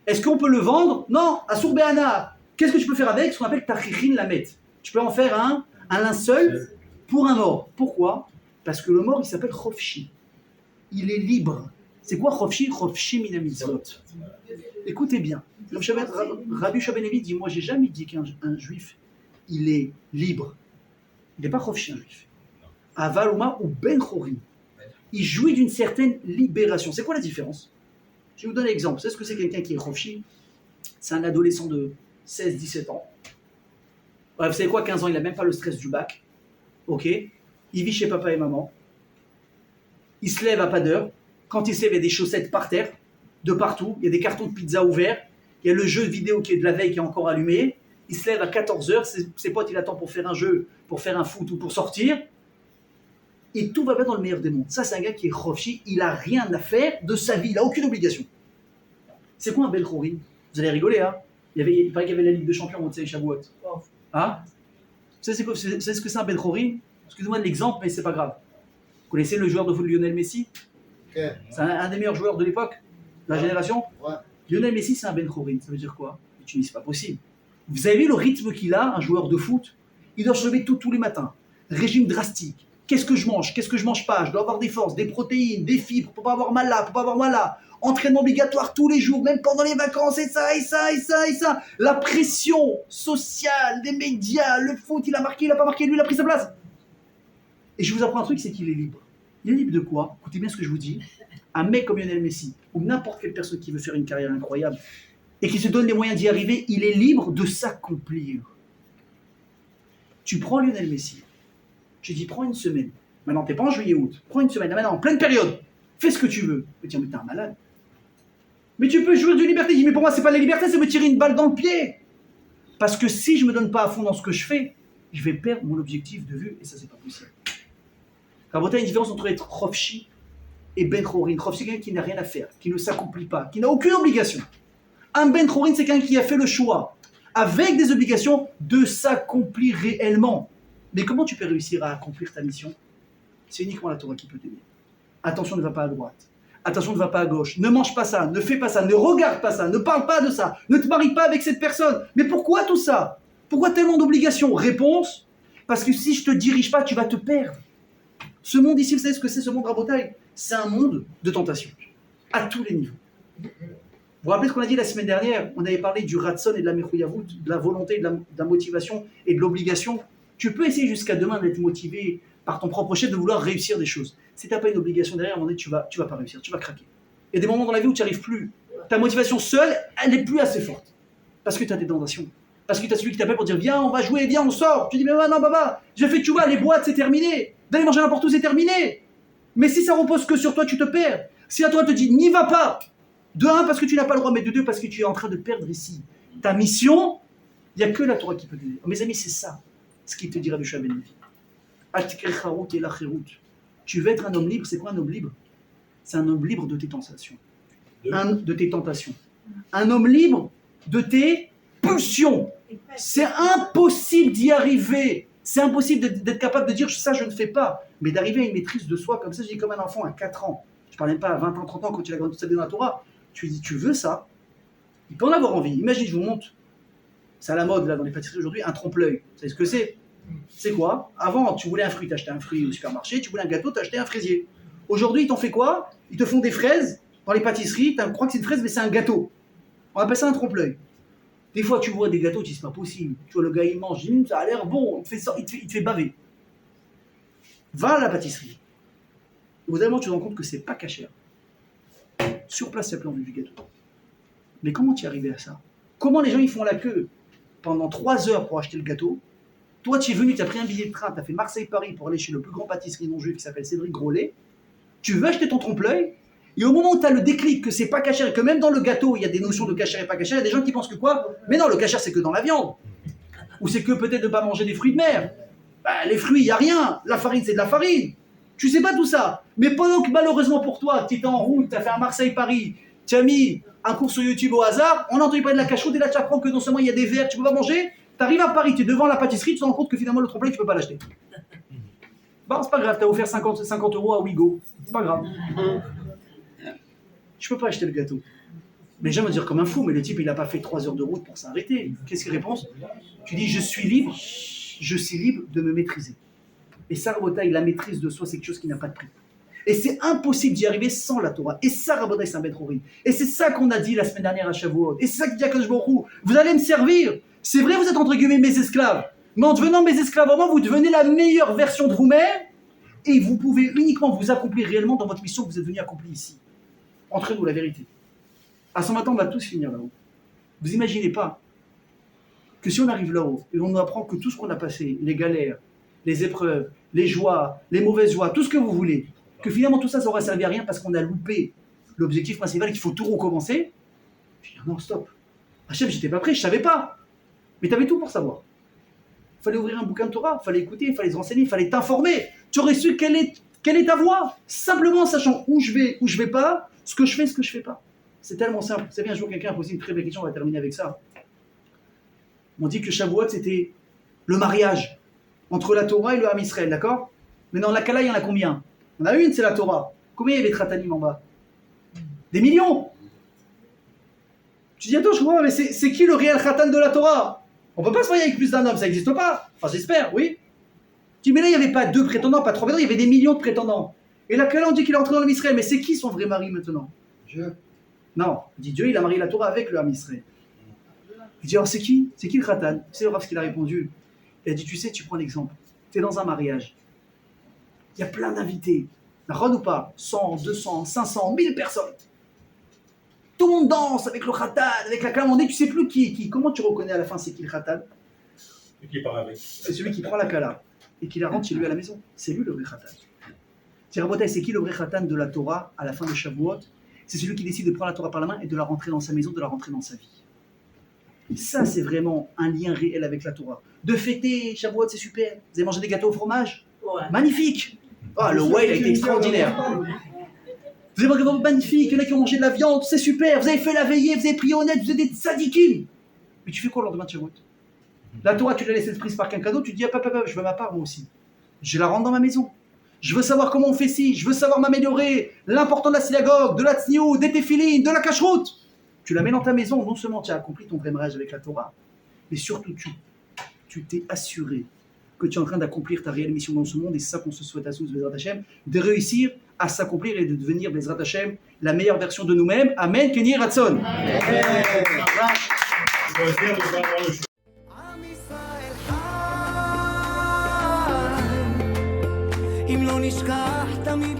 Est-ce qu'on peut le vendre? Non, à Sourbéana. Qu'est-ce que tu peux faire avec? Ce qu'on appelle Tachichin Lamet. Tu peux en faire un linceul pour un mort. Pourquoi? Parce que le mort, il s'appelle Chofshi. Il est libre. C'est quoi Chofshi? Chofshi mina mitzvot. Écoutez bien. Rabbi Shabenevi dit, moi, j'ai jamais dit qu'un juif, il est libre. Il n'est pas Chofshi, un juif. Avaluma ou Ben Chorim. Il jouit d'une certaine libération. C'est quoi la différence? Je vais vous donner un exemple. Vous savez ce que c'est quelqu'un qui est Chofshi? C'est un adolescent de 16-17 ans. Ouais, vous savez quoi, 15 ans, il n'a même pas le stress du bac. Ok. Il vit chez papa et maman. Il se lève à pas d'heure. Quand il se lève, il y a des chaussettes par terre, de partout. Il y a des cartons de pizza ouverts. Il y a le jeu vidéo qui est de la veille qui est encore allumé. Il se lève à 14h. Ses potes, il attend pour faire un jeu, pour faire un foot ou pour sortir. Et tout va bien dans le meilleur des mondes. Ça, c'est un gars qui est Chofshi. Il n'a rien à faire de sa vie. Il n'a aucune obligation. C'est quoi un bel Chorim? Vous allez rigoler, hein? Il paraît qu'il y avait la Ligue des Champions au Tsei Shavuot. Hein? Vous savez ce que c'est un bel Chorim? Excusez-moi de l'exemple, mais c'est pas grave. Vous connaissez le joueur de foot Lionel Messi? Okay. C'est un des meilleurs joueurs de l'époque, de la génération. Ouais. Lionel Messi, c'est un ben Chorim. Ça veut dire quoi? Tu dis, c'est pas possible. Vous avez vu le rythme qu'il a, un joueur de foot? Il doit se lever tous les matins. Régime drastique. Qu'est-ce que je mange? Qu'est-ce que je mange pas? Je dois avoir des forces, des protéines, des fibres pour pas avoir mal là, pour pas avoir mal là. Entraînement obligatoire tous les jours, même pendant les vacances, et ça, et ça, et ça, et ça. La pression sociale, des médias, le foot, il a marqué, il a pas marqué, lui, il a pris sa place. Et je vous apprends un truc, c'est qu'il est libre. Il est libre de quoi? Écoutez bien ce que je vous dis. Un mec comme Lionel Messi, ou n'importe quelle personne qui veut faire une carrière incroyable, et qui se donne les moyens d'y arriver, il est libre de s'accomplir. Tu prends Lionel Messi, je dis prends une semaine. Maintenant, t'es pas en juillet-août. Prends une semaine. Maintenant, en pleine période. Fais ce que tu veux. Je me dis, mais t'es un malade. Mais tu peux jouer de liberté. Je dis, mais pour moi, c'est pas la liberté, c'est me tirer une balle dans le pied. Parce que si je me donne pas à fond dans ce que je fais, je vais perdre mon objectif de vue et ça, c'est pas possible. Car il y a une différence entre être Khofshi et Ben Chorin. Khofshi, c'est quelqu'un qui n'a rien à faire, qui ne s'accomplit pas, qui n'a aucune obligation. Un Ben Chorin, c'est quelqu'un qui a fait le choix, avec des obligations, de s'accomplir réellement. Mais comment tu peux réussir à accomplir ta mission? C'est uniquement la Torah qui peut t'aider. Attention, ne va pas à droite. Attention, ne va pas à gauche. Ne mange pas ça, ne fais pas ça, ne regarde pas ça, ne parle pas de ça, ne te marie pas avec cette personne. Mais pourquoi tout ça? Pourquoi tellement d'obligations? Réponse, parce que si je ne te dirige pas, tu vas te perdre. Ce monde ici, vous savez ce que c'est ce monde Rabotaï? C'est un monde de tentation, à tous les niveaux. Vous vous rappelez ce qu'on a dit la semaine dernière? On avait parlé du ratson et de la mechouïavout, de la volonté, de la motivation et de l'obligation. Tu peux essayer jusqu'à demain d'être motivé par ton propre chef de vouloir réussir des choses. Si tu n'as pas une obligation derrière, à un moment donné, tu vas pas réussir, tu vas craquer. Il y a des moments dans la vie où tu n'y arrives plus. Ta motivation seule, elle n'est plus assez forte. Parce que tu as des tentations. Parce que tu as celui qui t'appelle pour dire viens, on va jouer, viens, on sort. Tu dis mais non, baba, j'ai fait, tu vois, les boîtes, c'est terminé. D'aller manger n'importe où, c'est terminé. Mais si ça repose que sur toi, tu te perds. Si à toi te dit n'y va pas, de un, parce que tu n'as pas le droit, mais de deux, parce que tu es en train de perdre ici ta mission, il n'y a que la Torah qui peut t'aider. Mes amis, c'est ça ce qu'il te dira du Shabbat Nevi. Tu veux être un homme libre, c'est quoi un homme libre? C'est un homme libre de tes tentations. Un homme libre de tes pulsions. C'est impossible d'y arriver. C'est impossible d'être capable de dire ça, je ne fais pas. Mais d'arriver à une maîtrise de soi comme ça, je dis comme un enfant à 4 ans. Je ne parle même pas à 20 ans, 30 ans, quand tu as grandi toute sa vie dans la Torah. Tu lui dis, tu veux ça? Il peut en avoir envie. Imagine, je vous montre. C'est à la mode là dans les pâtisseries aujourd'hui, un trompe-l'œil. Vous savez ce que c'est? C'est quoi? Avant, tu voulais un fruit, t'achetais un fruit au supermarché, tu voulais un gâteau, t'achetais un fraisier. Aujourd'hui, ils t'ont fait quoi? Ils te font des fraises dans les pâtisseries, tu crois que c'est une fraise, mais c'est un gâteau. On appelle ça un trompe-l'œil. Des fois, tu vois des gâteaux, tu dis, c'est pas possible. Tu vois, le gars, il mange, ça a l'air bon, il te fait baver. Va à la pâtisserie. Au bout d'un moment, tu te rends compte que c'est pas caché. Sur place, il y a plein du gâteau. Mais comment tu es arrivé à ça? Comment les gens, ils font la queue pendant 3 heures pour acheter le gâteau? Toi, tu es venu, tu as pris un billet de train, tu as fait Marseille-Paris pour aller chez le plus grand pâtisserie non-juif qui s'appelle Cédric Grolet. Tu veux acheter ton trompe-l'œil, et au moment où tu as le déclic que c'est pas cachère, et que même dans le gâteau, il y a des notions de cachère et pas cachère, il y a des gens qui pensent que quoi? Mais non, le cachère, c'est que dans la viande. Ou c'est que peut-être de ne pas manger des fruits de mer. Bah, les fruits, il n'y a rien. La farine, c'est de la farine. Tu sais pas tout ça. Mais pendant que malheureusement pour toi, tu étais en route, tu as fait un Marseille-Paris, tu as mis un cours sur YouTube au hasard, on a entendu parler de la cacheroute, et là tu apprends que non seulement il y a des verres, tu peux pas manger. Tu arrives à Paris, tu es devant la pâtisserie, tu te rends compte que finalement le trompe-l'œil, tu peux pas l'acheter. Bon, c'est pas grave, tu as offert 50 € à Ouigo. C'est pas grave. Je peux pas acheter le gâteau. Mais les gens vont dire comme un fou, mais le type, il n'a pas fait 3 heures de route pour s'arrêter. Qu'est-ce qu'il répond? Tu dis, je suis libre de me maîtriser. Et ça, Rabotaï, la maîtrise de soi, c'est quelque chose qui n'a pas de prix. Et c'est impossible d'y arriver sans la Torah. Et ça, Rabotaï, c'est un Ben Chorin. Et c'est ça qu'on a dit la semaine dernière à Shavuot. Et c'est ça que dit Akadosh Baruch Hu. Vous allez me servir. C'est vrai, vous êtes entre guillemets mes esclaves. Mais en devenant mes esclaves, vraiment, vous devenez la meilleure version de vous-même. Et vous pouvez uniquement vous accomplir réellement dans votre mission que vous êtes venu accomplir ici. Entre nous, la vérité. À ce matin, on va tous finir là-haut. Vous imaginez pas que si on arrive là-haut et on nous apprend que tout ce qu'on a passé, les galères, les épreuves, les joies, les mauvaises joies, tout ce que vous voulez, que finalement tout ça, ça aura servi à rien parce qu'on a loupé l'objectif principal et qu'il faut tout recommencer. Je dis non, stop. Hachem, j'étais pas prêt, je savais pas. Mais tu avais tout pour savoir. Il fallait ouvrir un bouquin de Torah, il fallait écouter, il fallait se renseigner, il fallait t'informer. Tu aurais su quelle est ta voie, simplement en sachant où je vais pas, ce que je fais pas. C'est tellement simple. Vous savez, un jour, quelqu'un a posé une très belle question, on va terminer avec ça. On dit que Shavuot, c'était le mariage entre la Torah et le Ham Israël, d'accord? Mais dans la Kala, il y en a combien? On a une, c'est la Torah. Combien il y a les Tratanim en bas? Des millions. Tu dis, attends, je comprends, mais c'est qui le réel Khatan de la Torah? On ne peut pas se marier avec plus d'un homme, ça n'existe pas. Enfin, j'espère, oui. Tu dis, mais là, il n'y avait pas 2 prétendants, pas 3 prétendants, il y avait des millions de prétendants. Et là, on dit qu'il est entré dans le Israël, mais c'est qui son vrai mari maintenant? Dieu. Non, dit Dieu, il a marié la Torah avec le Ham Israël. Il dit, alors c'est qui? C'est qui le Khatan? C'est le Rav ce qu'il a répondu. Il a dit, tu sais, tu prends l'exemple. Tu es dans un mariage. Il y a plein d'invités. D'accord ou pas? 100, 200, 500, 1000 personnes. Tout le monde danse avec le Khatan, avec la kala. On dit, tu sais plus qui est qui. Comment tu reconnais à la fin c'est qui le Khatan? Et qui part avec. C'est celui qui prend la kala et qui la rentre chez lui à la maison. C'est lui le vrai Khatan. C'est qui le vrai Khatan de la Torah à la fin de Shavuot? C'est celui qui décide de prendre la Torah par la main et de la rentrer dans sa maison, de la rentrer dans sa vie. Ça, c'est vraiment un lien réel avec la Torah. De fêter Shavuot, c'est super. Vous avez mangé des gâteaux au fromage? Ouais. Magnifique. Ah, le whey, il a été extraordinaire. Vous avez vraiment magnifique. Il y en a qui ont mangé de la viande, c'est super. Vous avez fait la veillée, vous avez prié honnête, vous êtes des sadikim. Mais tu fais quoi le lendemain de Shavuot? La Torah, tu l'as laissée prise par quelqu'un d'autre, tu te dis, ah, papa, je veux ma part, moi aussi. Je la rentre dans ma maison. Je veux savoir comment on fait ci, je veux savoir m'améliorer. L'important de la synagogue, de la tzniou, des téphilines, de la cacheroute. Tu la mets dans ta maison, non seulement tu as accompli ton vrai mariage avec la Torah, mais surtout tu t'es assuré que tu es en train d'accomplir ta réelle mission dans ce monde, et c'est ça qu'on se souhaite à tous, Bezrat Hashem, de réussir à s'accomplir et de devenir, Bezrat Hashem, la meilleure version de nous-mêmes. Amen, Kenny Ratson. אם לא נשכח תמיד